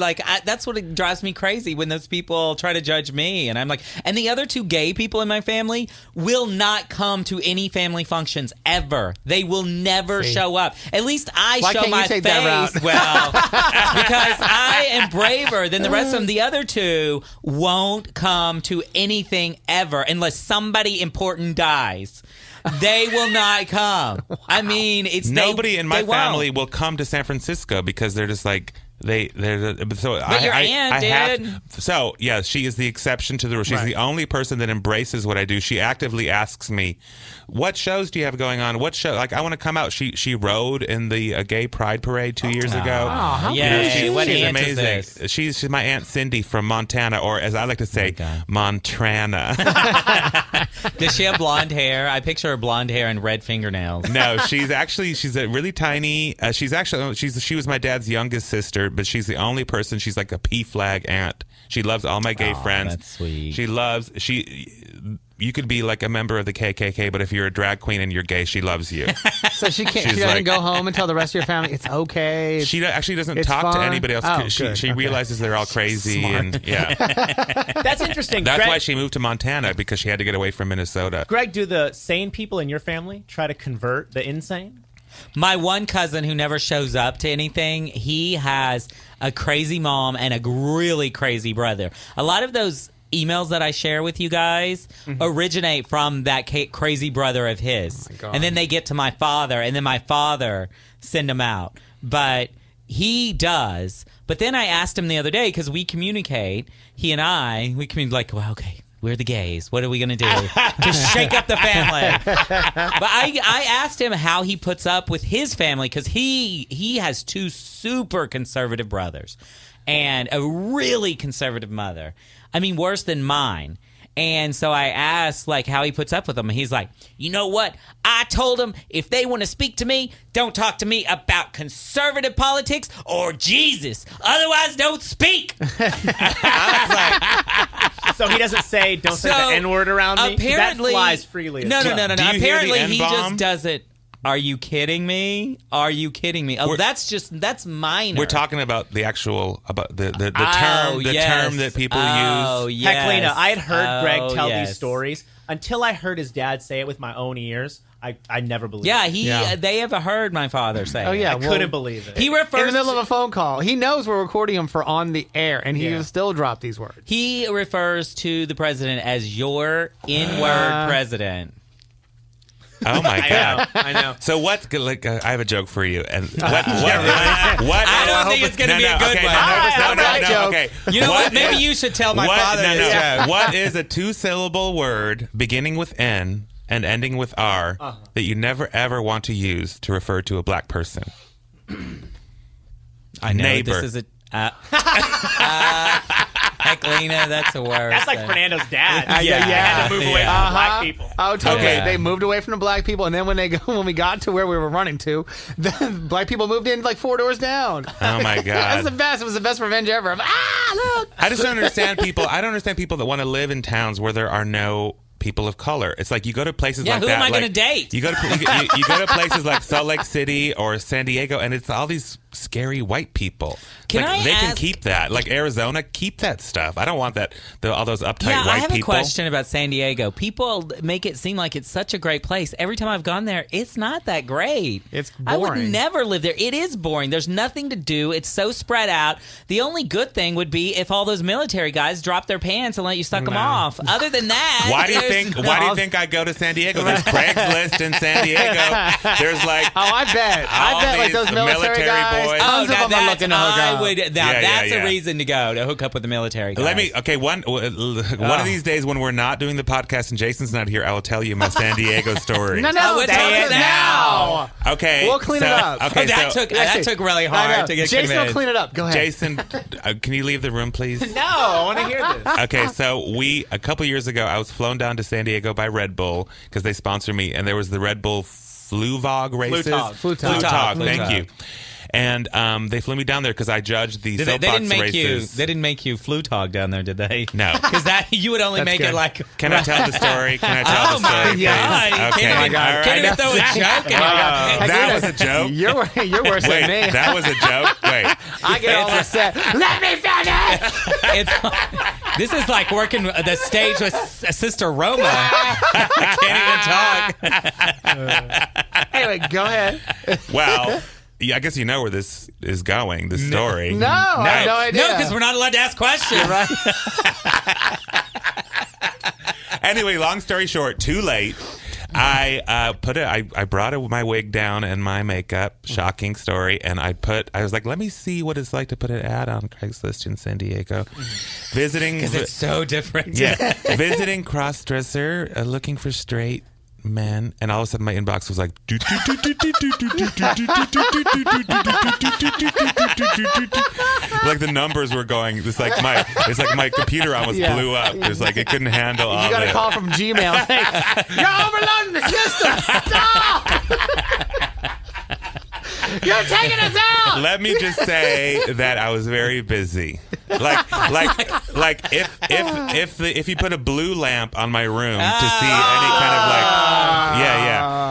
that's what drives me crazy when those people try to judge me. And I'm like, and the other 2 gay people in my family will not come to any family functions ever. They will never show up. At least I Why show can't you my take face. that route? Well, because I am braver than the rest of them. The other 2 won't come to anything ever unless somebody important dies. They will not come. I mean, nobody in my they won't. family will come to San Francisco because they're just like. But your aunt did. So yeah, she is the exception to the rule. She's the only person that embraces what I do. She actively asks me, "What shows do you have going on? What show? Like, I want to come out." She rode in the gay pride parade 2 years ago. how Yeah, what she's aunt is amazing. this? She's my Aunt Cindy from Montana, or as I like to say, Montrana. Does she have blonde hair? I picture her blonde hair and red fingernails. No, she's a really tiny. She was my dad's youngest sister, but she's the only person. She's like a P flag aunt. She loves all my gay friends. That's sweet. You could be like a member of the KKK, but if you're a drag queen and you're gay, she loves you. So she can't. She's She doesn't like- go home and tell the rest of your family it's okay. She actually doesn't It's talk to fun. anybody else. Oh, she good. Okay. realizes they're all crazy, and That's interesting. that's Greg, why she moved to Montana, because she had to get away from Minnesota. Greg, do the sane people in your family try to convert the insane? My one cousin who never shows up to anything, he has a crazy mom and a really crazy brother. A lot of those emails that I share with you guys originate from that crazy brother of his. And then they get to my father, and then my father send them out. But he does. But then I asked him the other day, because we communicate, we communicate like, well, okay, we're the gays. What are we going to do to shake up the family? But I asked him how he puts up with his family, because he has 2 super conservative brothers and a really conservative mother. I mean, worse than mine. And so I asked, like, how he puts up with them. And he's like, you know what? I told them if they want to speak to me, don't talk to me about conservative politics or Jesus. Otherwise, don't speak. I was like, So he doesn't say, don't say the N-word around me? Apparently, that flies freely. No. Do you hear the Apparently, he N-bomb? just doesn't. Are you kidding me? Are you kidding me? Oh, that's minor. We're talking about the actual the yes. term that people Oh, use. yes. Heklina, I had heard Greg tell yes. these stories. Until I heard his dad say it with my own ears, I never believed Yeah, it. they have heard my father say. Oh, it. yeah. I couldn't believe it. He refers in the middle to- of a phone call. He knows we're recording him for on the air, and he will still drop these words. He refers to the president as your N-word president. Oh my God! I know. So what? Like, I have a joke for you. And what? I don't think it's going to be a good one. No. Okay. You know what? Maybe you should tell my father this joke. What is a 2-syllable word beginning with N and ending with R that you never ever want to use to refer to a black person? I know Neighbor. this is a Heklina, that's the worst. That's like Fernando's dad. Yeah. They had to move away from black people. Oh, totally. Okay. They moved away from the black people, and then when we got to where we were running to, the black people moved in like 4 doors down. Oh my That's God. the best. It was the best revenge ever. Look. I just don't understand people. I don't understand people that want to live in towns where there are no people of color. It's like you go to places like who that. am I like, going to date? You go to places like Salt Lake City or San Diego, and it's all these scary white people. Can like, I they can ask- keep that. Like Arizona, keep that stuff. I don't want that. All those uptight Yeah, white I have people. a question about San Diego. People make it seem like it's such a great place. Every time I've gone there, it's not that great. It's I would boring. never live there. It is boring. There's nothing to do. It's so spread out. The only good thing would be if all those military guys dropped their pants and let you suck them off. Other than that, Why do you there's think? Why do you think I go to San Diego? There's Craigslist in San Diego. There's like Oh, I bet. all Like these those military guys. boys. Tons of them are looking to hook up. That's yeah. a reason to go to hook up with the military guys. Let me. Okay, one of these days when we're not doing the podcast and Jason's not here, I will tell you my San Diego story. No, Oh, tell say us it now. Okay, We'll clean it up. Okay, that so took really I know. hard to get Jason will convinced. clean it up. Go ahead. Jason, can you leave the room, please? No, I want to hear this. Okay, so a couple years ago, I was flown down to San Diego by Red Bull because they sponsor me, and there was the Red Bull Fluvog races. Flutog. Thank you. And they flew me down there because I judged the They soapbox didn't make races. They didn't make you Flutog down there, did they? No. Because that you would only That's make good. it like. Can I tell the story? Can I tell Oh the story? my please? God! You Okay. Can't even, All right. can't even throw a joke out. That was a joke. You're worse than Wait, me. that was a joke. Wait. I get all upset. Let me finish. This is like working the stage with Sister Roma. I can't even talk. Anyway, go ahead. Well, yeah, I guess you know where this is going. The story. No, I have no idea. No, because we're not allowed to ask questions. Right? Anyway, long story short, too late. I brought my wig down and my makeup. Shocking story. And I was like, let me see what it's like to put an ad on Craigslist in San Diego. Visiting. Because it's so different. Yeah. Visiting cross-dresser, looking for straight men, and all of a sudden my inbox was like like the numbers were going. It's like my computer almost blew up. It was like it couldn't handle all You got of a it. call from Gmail saying, "You're overloading the system. Stop! You're taking us out." Let me just say that I was very busy. Like if you put a blue lamp on my room to see any kind of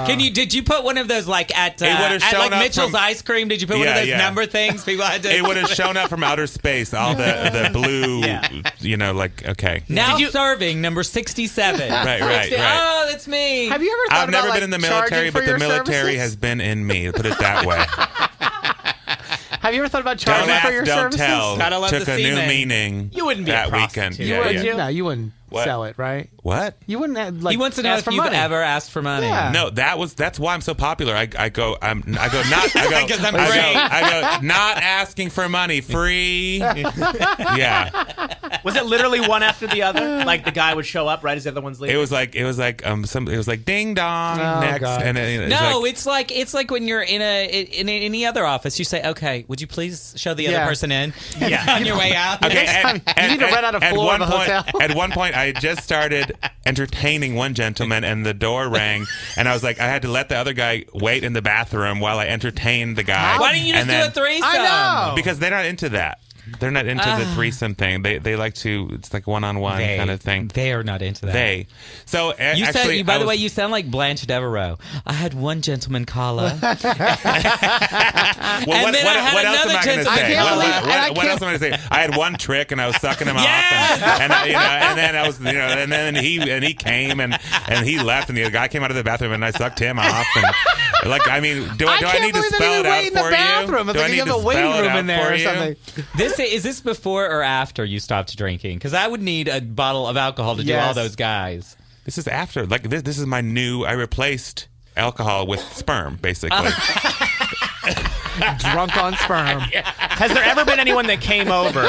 like Did you put one of those like at would've shown like up Mitchell's from- ice cream? Did you put one of those number things? People had to. it would have shown up from outer space, all the blue, like, okay. Now serving number 67. Right. Oh, that's me. Have you ever thought I've never about, been in the like, military, charging for but the your military services? has been in me. Put it that way. Have you ever thought about Don't charging for your ask, don't services? tell. Gotta love Took the a new semen. meaning. You wouldn't be a that prostitute. weekend. You Yeah, wouldn't. yeah. No, you wouldn't What? sell it, right? What? You wouldn't like. He wants to know ask if for you've money. ever asked for money. Yeah. No, that's why I'm so popular. I go not Because I'm I go not asking for money, free. Yeah. Was it literally one after the other? Like the guy would show up right as the other one's leaving? It was like ding dong Oh, next, God. and it was No, like, it's like when you're in any other office, you say, "Okay, would you please show the other Yeah. person in?" Yeah. on your way out. okay. You need to rent out a floor of a hotel. At one point, I had just started entertaining one gentleman, and the door rang, and I was like, I had to let the other guy wait in the bathroom while I entertained the guy. Why didn't you just And do then- a threesome? I know. Because they're not into that. They're not into the threesome thing. They like to. It's like one-on-one kind of thing. They are not into that. So You actually, said, by the way, you sound like Blanche Devereaux. I had one gentleman caller. Well, And then I had what else am another I going to gentleman. say? I can't believe- What else am I going to say? I had one trick, and I was sucking him Yes! off, and then I was, and then he came, and he left, and the guy came out of the bathroom, and I sucked him off, and like, I mean, do I can't need to believe they spell it didn't out wait in the for bathroom. you? It's Do I like you need have to a waiting spell it room out in there for or you? something. Is this before or after you stopped drinking? Because I would need a bottle of alcohol to do Yes. all those guys. This is after. Like this is my new. I replaced alcohol with sperm, basically. Drunk on sperm. Has there ever been anyone that came over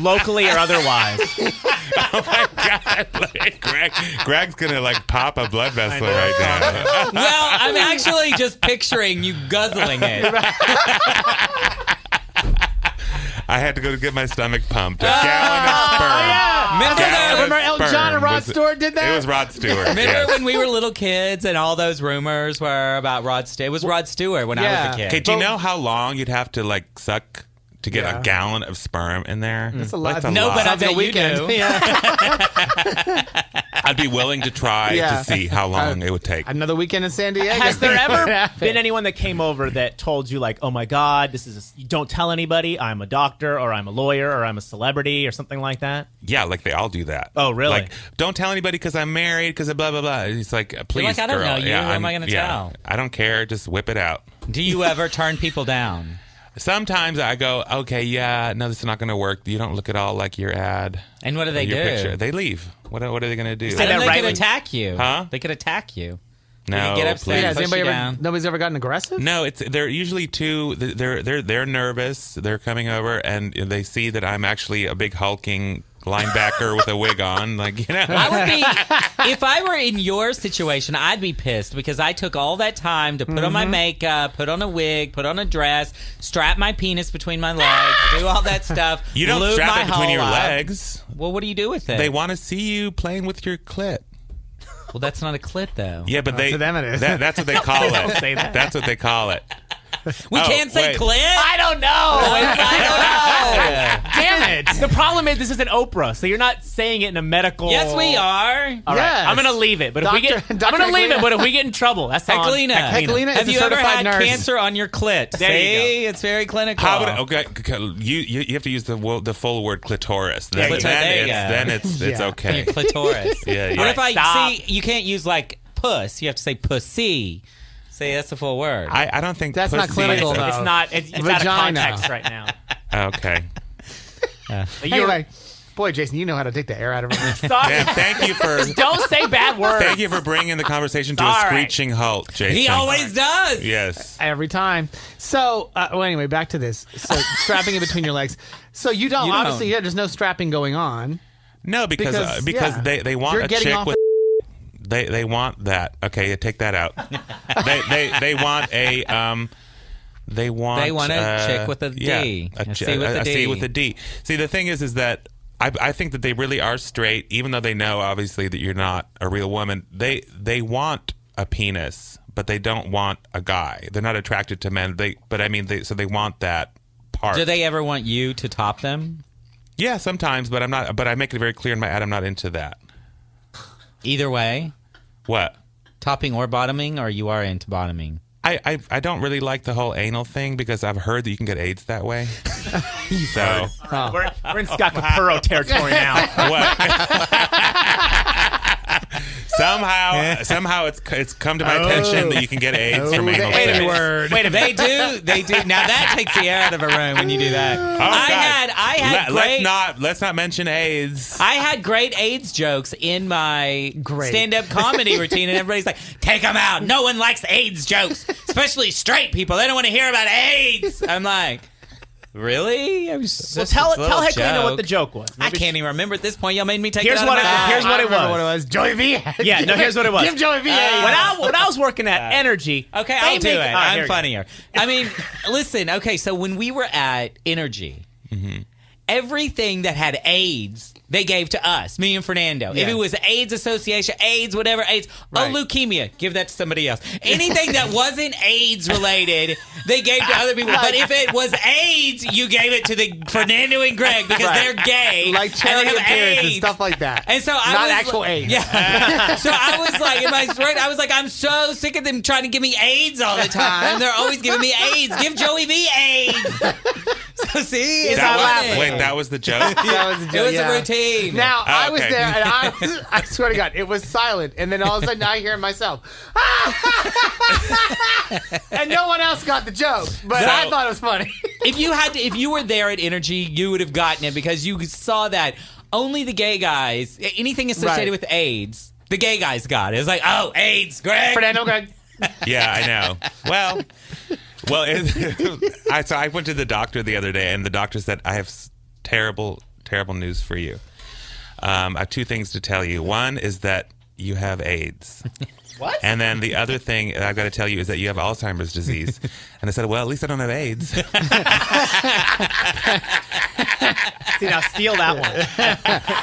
locally or otherwise. Oh my God! Like, Greg's gonna like pop a blood vessel right now. Well, I'm actually just picturing you guzzling it. I had to go to get my stomach pumped. A gallon of sperm. Remember Elton John and Rod Stewart did that? It was Rod Stewart. Remember yes. when we were little kids and all those rumors were about Rod Stewart? It was Rod Stewart when I was a kid. Okay, do you know how long you'd have to like suck to get a gallon of sperm in there? That's a lot. No, but I Sounds like bet a you do. Yeah. I'd be willing to try to see how long it would take. Another weekend in San Diego. Has there ever been anyone that came over that told you, like, oh my God, you don't tell anybody, I'm a doctor, or I'm a lawyer, or I'm a celebrity, or something like that? Yeah, like they all do that. Oh, really? Like, don't tell anybody because I'm married, because of blah, blah, blah. It's like, please, like, I don't girl. know you. Yeah, Who am I gonna tell? I don't care. Just whip it out. Do you ever turn people down? Sometimes I go, okay, no, this is not going to work. You don't look at all like your ad. And what do they your do? Picture. They leave. What are they going to do? Say that They right could when- attack you. Huh? They could attack you. No, You can get upset. please. Yeah, has Push anybody you ever? down. Nobody's ever gotten aggressive. No, they're usually too. They're nervous. They're coming over and they see that I'm actually a big hulking linebacker with a wig on. Like, you know, I would be, if I were in your situation, I'd be pissed because I took all that time to put on my makeup, put on a wig, put on a dress, strap my penis between my legs, do all that stuff. you don't lube strap my it between hole your up. legs. Well, what do you do with it? They want to see you playing with your clit. Well, that's not a clit, though. Yeah, but to them it is. That's what they call it. Don't say that. That's what they call it. We Oh, can't say wait. clit? I don't know. I don't know. Damn it. The problem is this isn't Oprah, so you're not saying it in a medical... Yes, we are. All right, Yes. I'm going to leave it. But if we get... Dr. I'm going to leave Heklina. it, but if we get in trouble, that's on Heklina. Heklina is Have a you ever certified had nurse. cancer on your clit? There you See? It's very clinical. How would you have to use the full word clitoris. There you go. Then it's Yeah. okay. Your clitoris. Yeah. What if I Stop. see? You can't use like puss. You have to say pussy. Say that's the full word. I don't think That's not pussy clinical, is though. It's not... It's out of Vagina. context right now. okay. Anyway, boy, Jason, you know how to take the air out of it. Sorry. Dan, thank you for Don't say bad words. thank you for bringing the conversation to a All right. screeching halt, Jason. he always does. Yes. Every time. So, anyway, back to this. So, strapping it between your legs. So, you don't, You don't. obviously, there's no strapping going on. No, because yeah. they want You're a getting chick off with. They want that. Okay, take that out. they want a They want a chick with a D. a C with a D. C with a D. See, the thing is that I think that they really are straight, even though they know obviously that you're not a real woman. They want a penis, but they don't want a guy. They're not attracted to men. They want that part. Do they ever want you to top them? Yeah, sometimes, but I'm not. But I make it very clear in my ad I'm not into that. Either way, What? topping or bottoming, or you are into bottoming? I don't really like the whole anal thing because I've heard that you can get AIDS that way. So We're in Scott Capurro territory now. somehow it's come to my attention that you can get AIDS from anal the A sex. word. Wait a minute. They do. Now that takes the air out of a room when you do that. Oh, I had great. Let's not mention AIDS. I had great AIDS jokes in my Great. stand-up comedy routine, and everybody's like, "Take them out. No one likes AIDS jokes, especially straight people. They don't want to hear about AIDS." I'm like, really? I was Well, just tell a little Heklina what joke. the joke was. I can't even remember at this point. Y'all made me take Here's it out what of it- my mouth. here's what it I remember was. what it was. Joey V. Yeah, no, here's what it was. Give Joey V. AIDS. When I was working at Energy, Okay, they I'll do make- it. All right, here I'm we go. funnier. I mean, listen, okay, so when we were at Energy, everything that had AIDS, they gave to us, me and Fernando. If Yeah. it was AIDS Association, AIDS, whatever, AIDS, Right. oh, leukemia, give that to somebody else. Anything that wasn't AIDS related, they gave to other people. But if it was AIDS, you gave it to the Fernando and Greg because Right. they're gay. Like and charity they have appearance and AIDS. stuff like that. And so I Not was actual AIDS. Yeah. So I was like, am I right? I was like, I'm so sick of them trying to give me AIDS all the time. They're always giving me AIDS. Give Joey V AIDS. So see, it's That funny. was, wait, that was the joke. That was a It joke, was yeah. a routine. Now, I was okay. there, and I swear to God, it was silent. And then all of a sudden, I hear myself. And no one else got the joke. But I thought it was funny. if you were there at Energy, you would have gotten it because you saw that only the gay guys, anything associated Right. with AIDS, the gay guys got it. It was like, oh, AIDS, Greg. Fernando, Greg. Yeah, I know. Well, so I went to the doctor the other day, and the doctor said I have terrible terrible news for you. I have two things to tell you. One is that you have AIDS. What? And then the other thing I've got to tell you is that you have Alzheimer's disease. And I said, well, at least I don't have AIDS. See, now steal that one.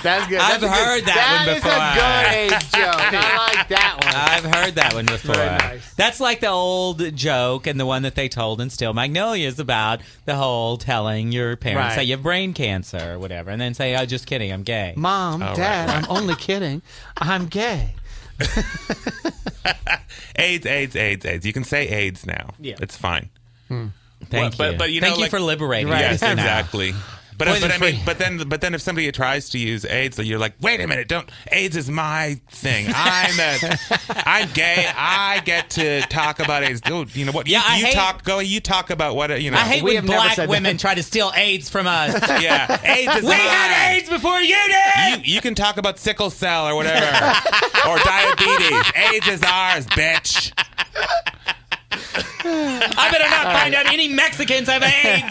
That's good. I've heard that one before. That is a good AIDS joke. I like that one. I've heard that one before. Very nice. That's like the old joke and the one that they told in Still Magnolias about the whole telling your parents Right. that you have brain cancer or whatever, and then say, "Oh, just kidding, I'm gay." Mom, Oh, Dad, right. I'm only kidding. I'm gay. AIDS. You can say AIDS now. Yeah. It's fine. Thank But- you. but you know, Thank you like- for liberating Right. us Yes, now. exactly. But Poison I mean, free. but then if somebody tries to use AIDS, you're like, wait a minute, don't. AIDS is my thing. I'm gay. I get to talk about AIDS. Dude, you know what? Yeah, I you hate- talk about what you know. I hate We when have never black said women that. try to steal AIDS from us. Yeah, AIDS is We mine. had AIDS before you did. You can talk about sickle cell or whatever, or diabetes. AIDS is ours, bitch. I better not find out any Mexicans have AIDS.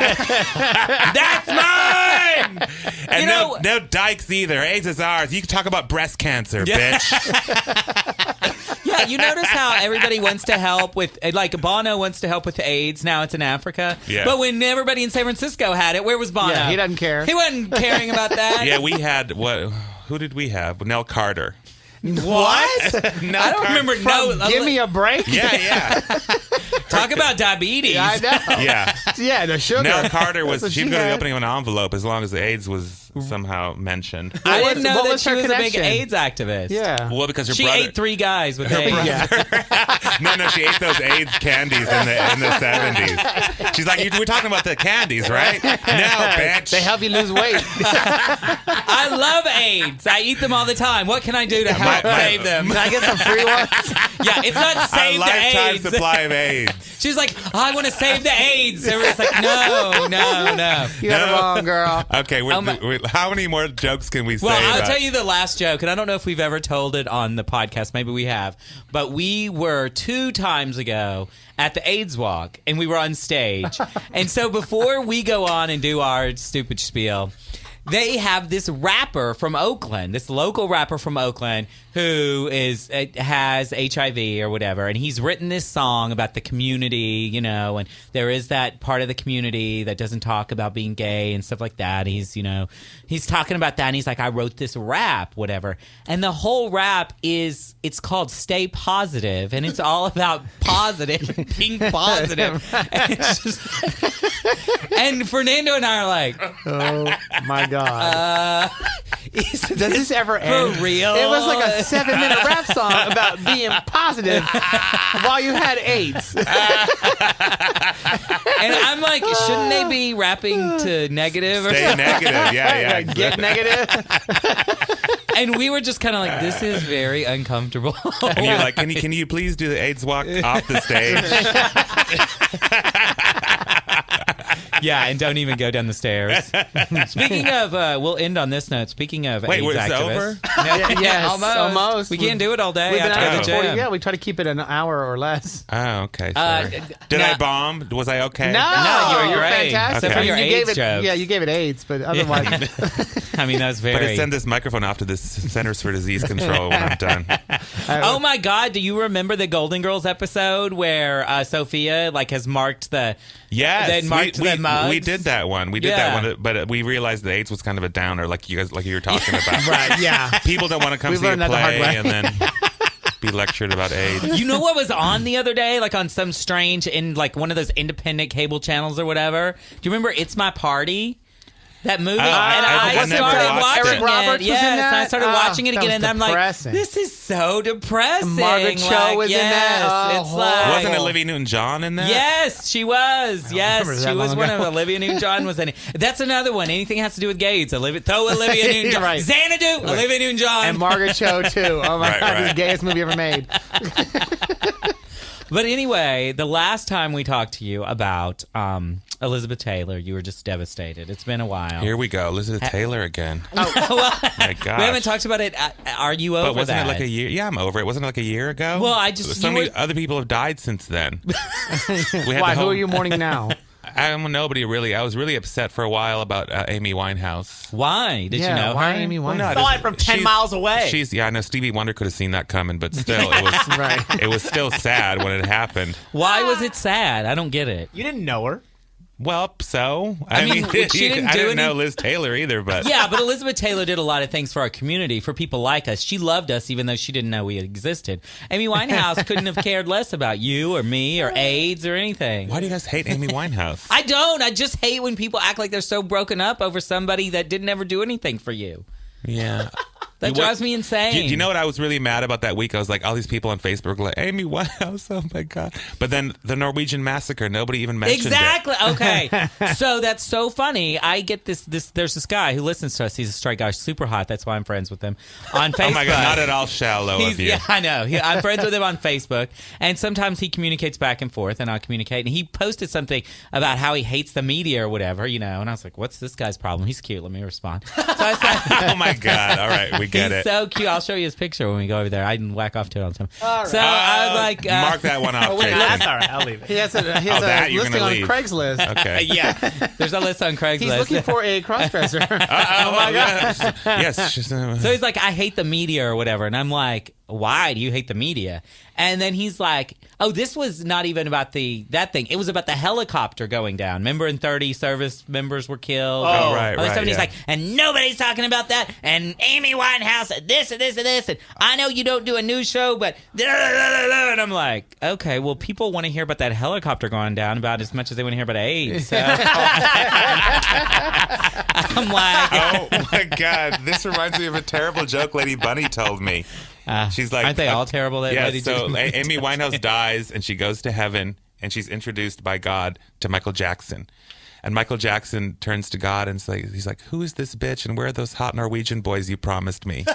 That's mine. And You know- no dykes either. AIDS is ours. You can talk about breast cancer, bitch. Yeah, you notice how everybody wants to help with, like Bono wants to help with AIDS. Now it's in Africa. Yeah. But when everybody in San Francisco had it, where was Bono? Yeah, he doesn't care. He wasn't caring about that. Yeah, we had what? Who did we have? Nell Carter. What? Nell I don't Carter. remember. Give me a break. Yeah. Talk about diabetes. Yeah, I know. Yeah. Yeah, the sugar. Nell Carter That's what she'd she go to the had. opening of an envelope as long as the AIDS was somehow mentioned. I What didn't was- know what that was she her was a big connection? AIDS activist. Yeah. Well, because her She brother. ate 3 guys with AIDS. Yeah. No, she ate those AIDS candies in the 70s. She's like, we're talking about the candies, right? No, bitch. They help you lose weight. I love AIDS. I eat them all the time. What can I do to help save them? Can I get some free ones? Yeah, it's not a save the lifetime AIDS. supply of AIDS. She's like, I want to save the AIDS. Everybody's like, no. You got it wrong, girl. Okay, how many more jokes can we say? Well, I'll about- tell you the last joke, and I don't know if we've ever told it on the podcast. Maybe we have. But we were 2 times ago at the AIDS Walk, and we were on stage. And so before we go on and do our stupid spiel, they have this rapper from Oakland, this local rapper from Oakland, who has HIV or whatever, and he's written this song about the community, you know, and there is that part of the community that doesn't talk about being gay and stuff like that. He's talking about that, and he's like, I wrote this rap, whatever, and the whole rap it's called Stay Positive, and it's all about positive, being positive, and it's just and Fernando and I are like, Oh my God. is Does this ever end? for real? It was like a 7-minute rap song about being positive while you had AIDS. And I'm like, shouldn't they be rapping to negative or Stay something? negative. Yeah. Like, get negative. And we were just kind of like, this is very uncomfortable. And you're like, can you please do the AIDS walk off the stage? Yeah, and don't even go down the stairs. Speaking of, we'll end on this note. Speaking of Wait, AIDS was it activists. over? Yes, almost. We can't do it all day We've been after out the for 40. gym. Yeah, we try to keep it an hour or less. Oh, okay. Sorry. Did no. I bomb? Was I okay? No, you're you're great. fantastic. Except for I mean, your you gave AIDS it, jokes. Yeah, you gave it AIDS, but otherwise, I mean, that was But I very... send this microphone off to the Centers for Disease Control when I'm done. Oh my God! Do you remember the Golden Girls episode where Sophia has marked the Yes, They marked the mugs? we did that one. We did Yeah. that one, but we realized that AIDS was kind of a downer, like you were talking about. right? Yeah. People don't want to come We've see a learned that the hard play way. and then be lectured about AIDS. You know what was on the other day, on some strange one of those independent cable channels or whatever? Do you remember It's My Party? That movie, and I I never started watched watching it. Eric Roberts it. was Yes, in that? and I started watching it that again, was and I'm like, depressing. this is so depressing. Margaret Cho was in that? Oh, It's horrible. Wasn't Olivia Newton-John in that? Yes, she was. Yes, remember she that was long one ago. of Olivia Newton-John was in it. That's another one. Anything has to do with gays. Throw Olivia Newton-John. Right. Xanadu, Olivia Newton-John. And Margaret Cho too. Oh my Right, God, right. this gayest movie ever made. But anyway, the last time we talked to you about Elizabeth Taylor, you were just devastated. It's been a while. Here we go. Elizabeth Taylor again. well, My gosh. we haven't talked about it. Are you over But wasn't that? it like a year? Yeah, I'm over it. Wasn't it like a year ago? Well, So many other people have died since then. We had Why? the whole, Who are you mourning now? I'm nobody really. I was really upset for a while about Amy Winehouse. Why? Did you know why her? Amy Winehouse? no, Saw it from 10 miles away. I know Stevie Wonder could have seen that coming, but still, it was Right. It was still sad when it happened. Why was it sad? I don't get it. You didn't know her. Well, so I mean, she didn't I do didn't know any- Liz Taylor either, but Yeah, but Elizabeth Taylor did a lot of things for our community, for people like us. She loved us even though she didn't know we existed. Amy Winehouse couldn't have cared less about you or me or AIDS or anything. why do you guys hate Amy Winehouse? I don't. I just hate when people act like they're so broken up over somebody that didn't ever do anything for you. Yeah. That drives me insane. Do you know what I was really mad about that week? I was like, all these people on Facebook were like, Amy Winehouse, oh my God. But then the Norwegian massacre, nobody even mentioned Exactly. it. Okay. So that's so funny. I get this. There's this guy who listens to us. He's a straight guy, super hot. That's why I'm friends with him on Facebook. Oh my God, not at all shallow of you. Yeah, I know. I'm friends with him on Facebook, and sometimes he communicates back and forth, and I communicate. And he posted something about how he hates the media or whatever, and I was like, "What's this guy's problem? He's cute. Let me respond." So I said, Oh my God. All right, we get he's it. so cute. I'll show you his picture when we go over there. I didn't whack off to it all the time. All So right. I was like, Mark that one off, Jason. That's all right. I'll leave it. He has a that you're listing gonna on leave. Craigslist. Okay. yeah, there's a list on Craigslist. He's looking for a crossdresser. Oh my God. Yes. Just, So he's like, I hate the media or whatever. And I'm like, why do you hate the media? And then he's like, oh, this was not even about that thing. It was about the helicopter going down. Remember in 30 service members were killed? Oh, right, all this right, stuff. And he's yeah. like, and nobody's talking about that. And Amy Winehouse, and this and this and this. And I know you don't do a news show, but... And I'm like, okay, well, people want to hear about that helicopter going down about as much as they want to hear about AIDS. So I'm like... oh my God. This reminds me of a terrible joke Lady Bunny told me. She's like, aren't they all terrible? That yeah, lady so did? Amy Winehouse dies and she goes to heaven and she's introduced by God to Michael Jackson. And Michael Jackson turns to God and he's like, who is this bitch and where are those hot Norwegian boys you promised me?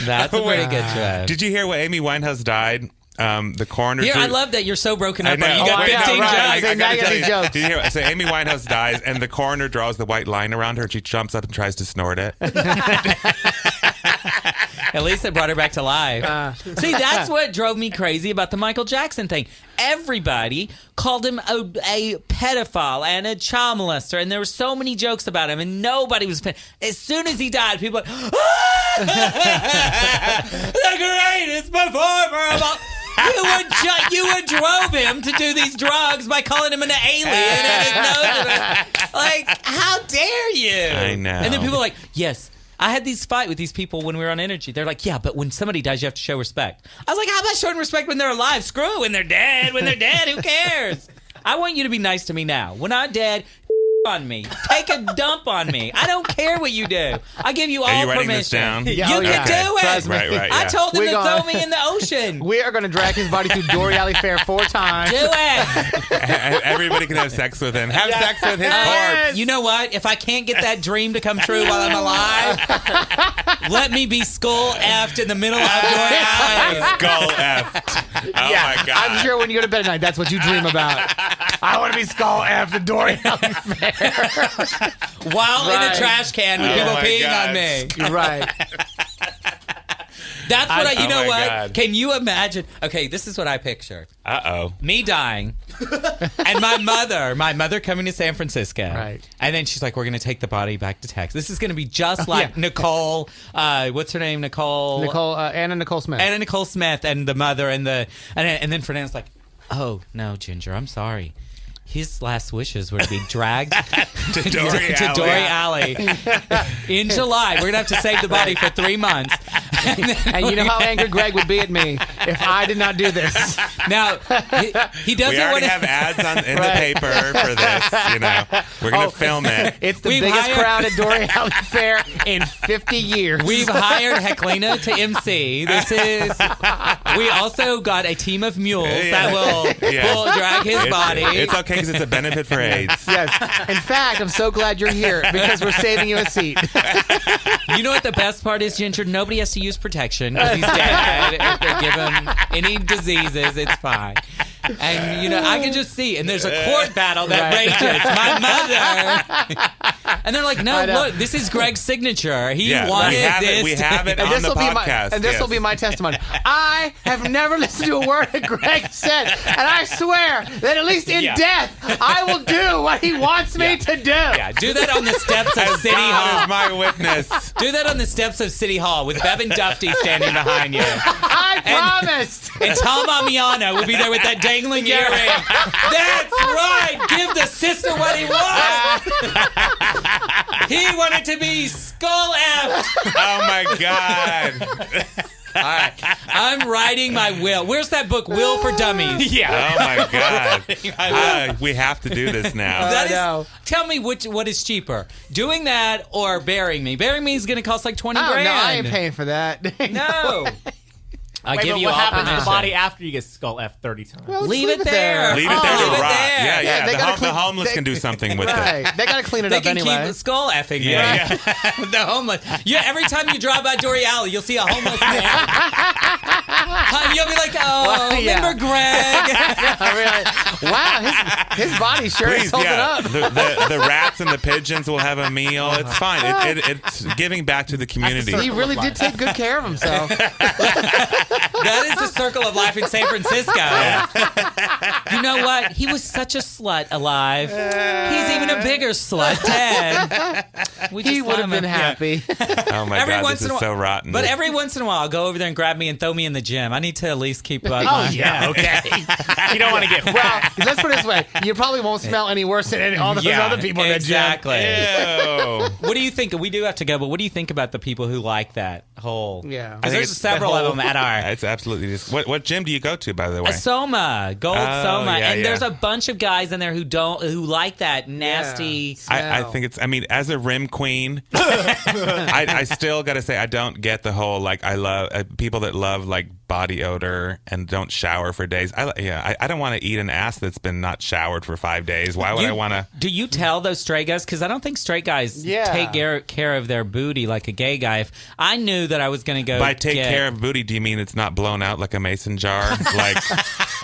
That's a pretty good joke. Did you hear when Amy Winehouse died? The coroner. Here, I love that you're so broken I up. know. You got Oh, I know, 15 right. jokes. I gotta now you got tell these you. jokes. Did you hear? So Amy Winehouse dies, and the coroner draws the white line around her, and she jumps up and tries to snort it. At least it brought her back to life. See, that's what drove me crazy about the Michael Jackson thing. Everybody called him a pedophile and a child molester, and there were so many jokes about him, and nobody was... As soon as he died, people were like, the greatest performer of all... You drove him to do these drugs by calling him an alien and his nose. Like, how dare you? I know. And then people are like, yes. I had these fight with these people when we were on Energy. They're like, yeah, but when somebody dies, you have to show respect. I was like, how about showing respect when they're alive? Screw it, when they're dead. When they're dead, who cares? I want you to be nice to me now. When I'm dead, on me. Take a dump on me. I don't care what you do. I give you all Are you permission. writing this down? You Yeah, can yeah. do it. Trust me. Right, I yeah. told them We're to gonna- throw me in the ocean. We are going to drag his body through Dory Alley Fair 4 times. Do it. Everybody can have sex with him. Have sex with his corpse. You know what? If I can't get that dream to come true while I'm alive, let me be skull effed in the middle of Dory Alley. Skull effed. Oh my God. I'm sure when you go to bed at night, that's what you dream about. I want to be skull after Dory Alley Fair. While in a Right. trash can with Oh people my peeing God. on me. You're right. That's what you Oh know my what? God. Can you imagine? Okay, this is what I picture. Uh-oh. Me dying, and my mother coming to San Francisco. Right. And then she's like, we're going to take the body back to Texas. This is going to be just like Nicole, what's her name? Nicole Anna Nicole Smith. Anna Nicole Smith and the mother and then Fernando's like, oh, no, Ginger, I'm sorry. His last wishes were to be dragged To Dory to Alley. Dory Alley in July. We're going to have to save the body for 3 months. And you know how angry Greg would be at me if I did not do this. Now, he doesn't We want already to have ads in the paper for this. You know, we're gonna film it. It's the We've biggest hired- crowd at Dory Alley Fair in 50 years. We've hired Heklina to MC. We also got a team of mules that will drag his body. It's okay because it's a benefit for AIDS. Yes. In fact, I'm so glad you're here because we're saving you a seat. You know what the best part is, Ginger? Nobody has to use protection because he's dead. If they give him any diseases, it's fine. And, I can just see, and there's a court battle that rages. My mother And they're like, no, look, this is Greg's signature. He wanted this. We have it on the podcast. And this will be my testimony. I have never listened to a word that Greg said, and I swear that at least in death, I will do what he wants me to do. Yeah, do that on the steps of City Hall. God is my witness. Do that on the steps of City Hall with Bevan Dufty standing behind you. I promised. And Tom Amiano will be there with that dangling earring. That's right. Give the sister what he wants. He wanted to be skull effed. Oh my God. All right. I'm writing my will. Where's that book, Will for Dummies? Yeah. Oh my God. We have to do this now. Tell me what is cheaper, doing that or burying me? Burying me is going to cost like $20,000. No, I ain't paying for that. No. I give you what all happens to the permission. body after you get skull F 30 times? Well, Leave it there. Leave it there to Leave it rot. there. Yeah. they gotta The homeless can do something with it. Right. They got to clean it They up can anyway. keep skull effing me. Yeah. The homeless. Yeah, every time you drive by Dory Alley, you'll see a homeless man. You'll be like, remember Greg? Wow, his body sure is holding up. The rats and the pigeons will have a meal. It's fine. It's giving back to the community. He really did take good care of himself. That is the circle of life in San Francisco. You know what? He was such a slut alive. He's even a bigger slut dead. He would have been happy. Oh my God, this is so rotten. But every once in a while, I'll go over there and grab me and throw me in the gym. I need to at least keep Okay. You don't want to get Well, let's put it this way. You probably won't smell any worse than all those other people in the gym. Exactly. Ew. What do you think? We do have to go, but what do you think about the people who like that whole? Yeah. Because I think there's it's several of them at our. It's absolutely just. What gym do you go to, by the way? Soma, Gold Soma, yeah, and yeah. there's a bunch of guys in there who like that nasty. I think it's. I mean, as a rim queen, I still got to say I don't get the whole like I love people that love like body odor and don't shower for days. I don't want to eat an ass that's been not showered for 5 days. Why would I want to? Do you tell those straight guys? Because I don't think straight guys take care of their booty like a gay guy. If I knew that I was going to go By take care of booty, do you mean it's not blown out like a mason jar, like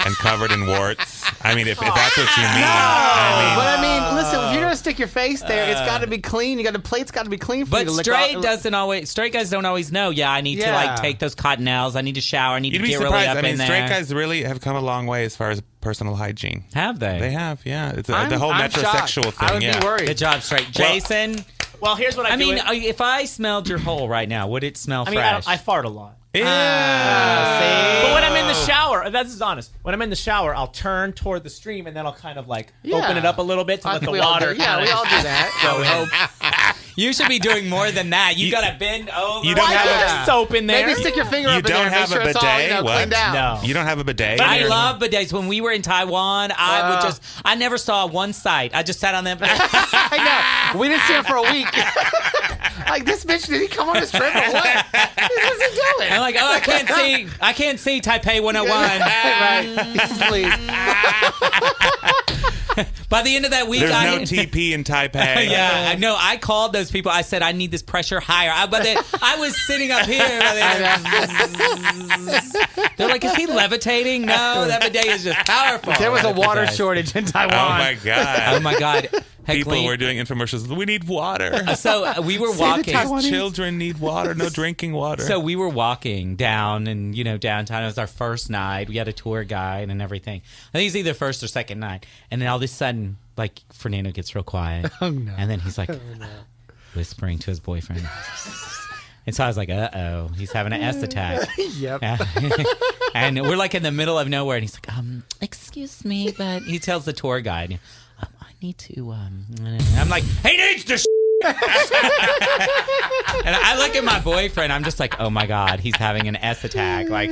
and covered in warts? I mean, if that's what you mean, But I mean, listen, if you're gonna stick your face there, it's got to be clean. The plate's got to be clean for you But to lick straight guys don't always know. Yeah, I need to like take those cottonelles. I need to shower. I need You'd to be get surprised. really up I mean, in there. straight guys really have come a long way as far as personal hygiene. Have they? They have, yeah. It's I'm the whole shocked. metrosexual thing. I would be worried. Good job, straight. Jason. Well, here's what I do. mean, if I smelled your hole right now, would it smell fresh? I fart a lot. Ew. But when I'm in the shower, this is honest. When I'm in the shower, I'll turn toward the stream and then I'll kind of like open it up a little bit to let the water. we all do that. You should be doing more than that. You gotta bend over. You don't have soap in there. Maybe stick your finger up in there. don't Make have sure a it's all, bidet? What? cleaned out. No. You don't have a bidet? I love bidets. When we were in Taiwan, I never saw one site. I just sat on them. I know. We didn't see him for a week. Like, this bitch, did he come on his trip or what? What's he doing? I'm like, I can't see Taipei 101. Right. Please. By the end of that week, There's no TP in Taipei. Yeah, no, I called those people. I said, I need this pressure higher. I was sitting up here. They're like, is he levitating? No, that bidet is just powerful. There was a water shortage in Taiwan. Oh my God. Oh my God. People were doing infomercials. We need water. So we were walking. Children need water. No drinking water. So we were walking down and, downtown. It was our first night. We had a tour guide and everything. I think it's either first or second night. And then all of a sudden, like, Fernando gets real quiet. Oh, no. And then he's like whispering to his boyfriend. And so I was like, uh-oh, he's having an S attack. Yep. And we're like in the middle of nowhere. And he's like, excuse me, but he tells the tour guide, I need to, I'm like, he needs to and I look at my boyfriend. I'm just like, oh my God, he's having an S attack. Like,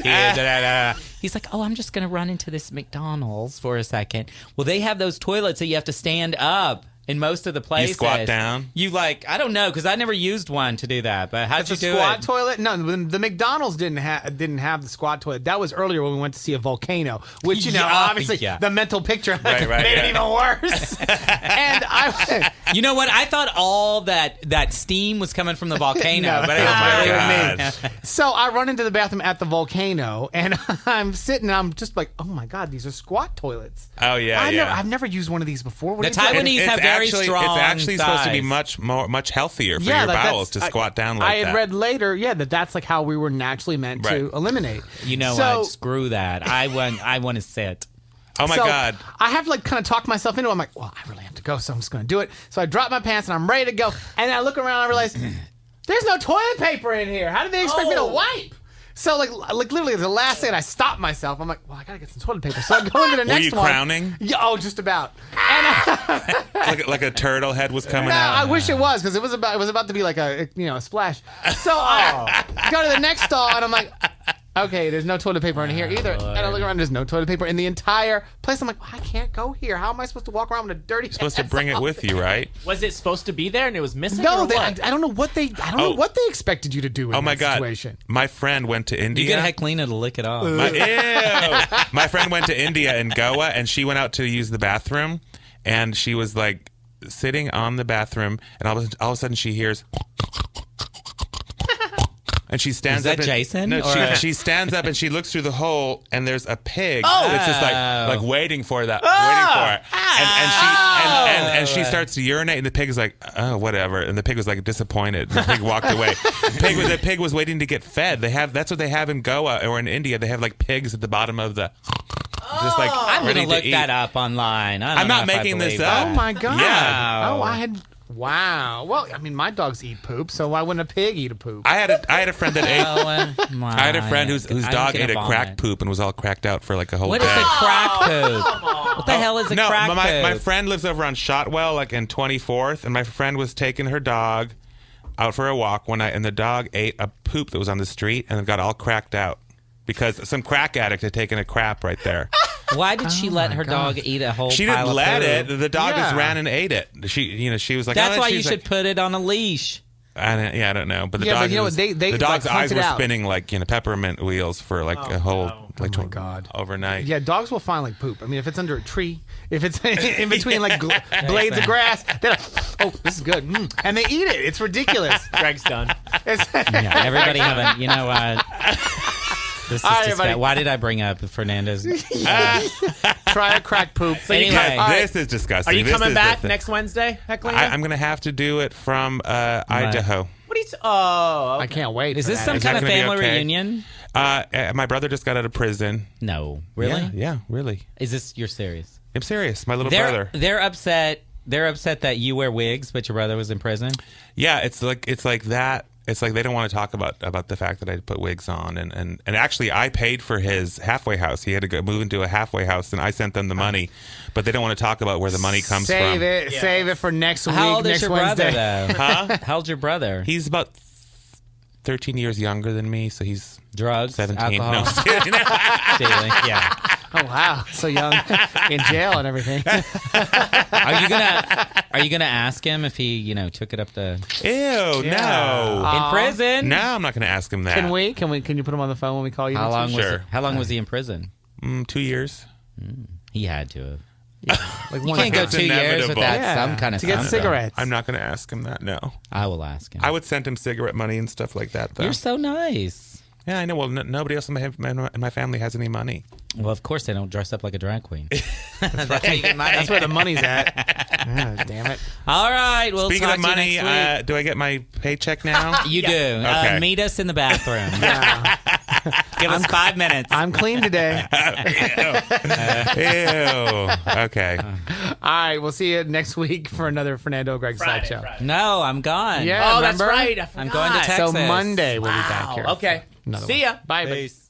he's like, oh, I'm just going to run into this McDonald's for a second. Well, they have those toilets that you have to stand up in most of the places. You squat down? You I don't know, because I never used one to do that. But how'd you do it? The squat toilet? No, the McDonald's didn't have the squat toilet. That was earlier when we went to see a volcano, which, obviously the mental picture made it even worse. And you know what? I thought all that steam was coming from the volcano. But So I run into the bathroom at the volcano, and I'm sitting, and I'm just like, oh my God, these are squat toilets. Oh, yeah, I've never used one of these before. What the are you doing? Taiwanese have very actually supposed to be much healthier for your bowels to squat down like that. I had read later, that's like how we were naturally meant to eliminate. You know what? Screw that. I want to sit. Oh my God. I have to like kind of talk myself into it. I'm like, well, I really have to go, so I'm just going to do it. So I drop my pants and I'm ready to go. And I look around and I realize there's no toilet paper in here. How did they expect me to wipe? So like literally the last second I stopped myself. I'm like, well, I got to get some toilet paper. So I go into the next one. Were you crowning? Yeah, just about. And like a turtle head was coming no, out. I wish it was because it was about to be like a splash. So I go to the next stall and I'm like, okay, there's no toilet paper in here either. Lord. And I look around, there's no toilet paper in the entire place. I'm like, I can't go here. How am I supposed to walk around with a dirty? You're supposed to bring it with you, right? Was it supposed to be there and it was missing? No, I don't know what they expected you to do in that situation. My friend went to India. You get Heklina to lick it off. My friend went to India in Goa, and she went out to use the bathroom, and she was like sitting on the bathroom, and all of a sudden she hears. And she stands up. Is that Jason? No, she stands up and she looks through the hole, and there's a pig that's just like waiting for it. And she starts to urinate, and the pig is like, oh, whatever. And the pig was like disappointed. The pig walked away. The pig was waiting to get fed. That's what they have in Goa or in India. They have like pigs at the bottom of the. Just like I'm going to look that up online. I'm not making this up. Oh my God! Yeah. Oh, I had. Wow. Well, I mean, my dogs eat poop, so why wouldn't a pig eat a poop? I had a friend that ate. I had a friend whose dog ate a crack poop and was all cracked out for like a whole day. What is a crack poop? What the hell is a crack poop? My friend lives over on Shotwell, like in 24th, and my friend was taking her dog out for a walk one night, and the dog ate a poop that was on the street and it got all cracked out because some crack addict had taken a crap right there. Why did she let her dog eat a whole? She pile didn't let of it. The dog just ran and ate it. She was like, "That's why you should put it on a leash." I don't know, but the dog. The dog's eyes were spinning like peppermint wheels for like a whole overnight. Yeah, dogs will find like poop. I mean, if it's under a tree, if it's in between like blades of grass, they're like, this is good, and they eat it. It's ridiculous. Greg's done. Everybody have you know what? This is disgusting. Why did I bring up Fernando's? Try a crack poop. So anyway, this is disgusting. Are you coming back next Wednesday, Heklina? I'm going to have to do it from Idaho. What are you? Oh, okay. I can't wait. Is this some kind of family reunion? My brother just got out of prison. No, really? Yeah, really. You're serious? I'm serious. My little brother. They're upset. They're upset that you wear wigs, but your brother was in prison. Yeah, it's like that. It's like they don't want to talk about the fact that I put wigs on, and actually I paid for his halfway house. He had to go move into a halfway house, and I sent them the money, but they don't want to talk about where the money comes from. Save it for next week. How old is your Wednesday. brother, though? Huh? How old's your brother? He's about 13 years younger than me, so he's drugs, 17. alcohol, No, stealing. Yeah. Oh wow, so young, in jail and everything. Are you gonna ask him if he took it up the? Ew, no. In prison? No, I'm not gonna ask him that. Can you put him on the phone when we call you? How long Sure. How long was he in prison? 2 years. He had to have. Like You can't go 2 years inevitable. without some kind of to get something. cigarettes. I'm not gonna ask him that. No, I will ask him. I would send him cigarette money and stuff like that. Though. You're so nice. Yeah, I know. Well, nobody else in my family has any money. Well, of course they don't dress up like a drag queen. That's how you get money. That's where the money's at. Damn it. All right. We'll Speaking talk of money, to you next week. do I get my paycheck now? You do. Okay. Meet us in the bathroom. Give us 5 minutes. I'm clean today. Ew. Okay. All right. We'll see you next week for another Fernando Greg Sideshow. No, I'm gone. Yeah. Oh, that's remember? right. I forgot. I'm going to Texas. So Monday we'll be back here. Okay. Another See one. ya. Bye. Peace.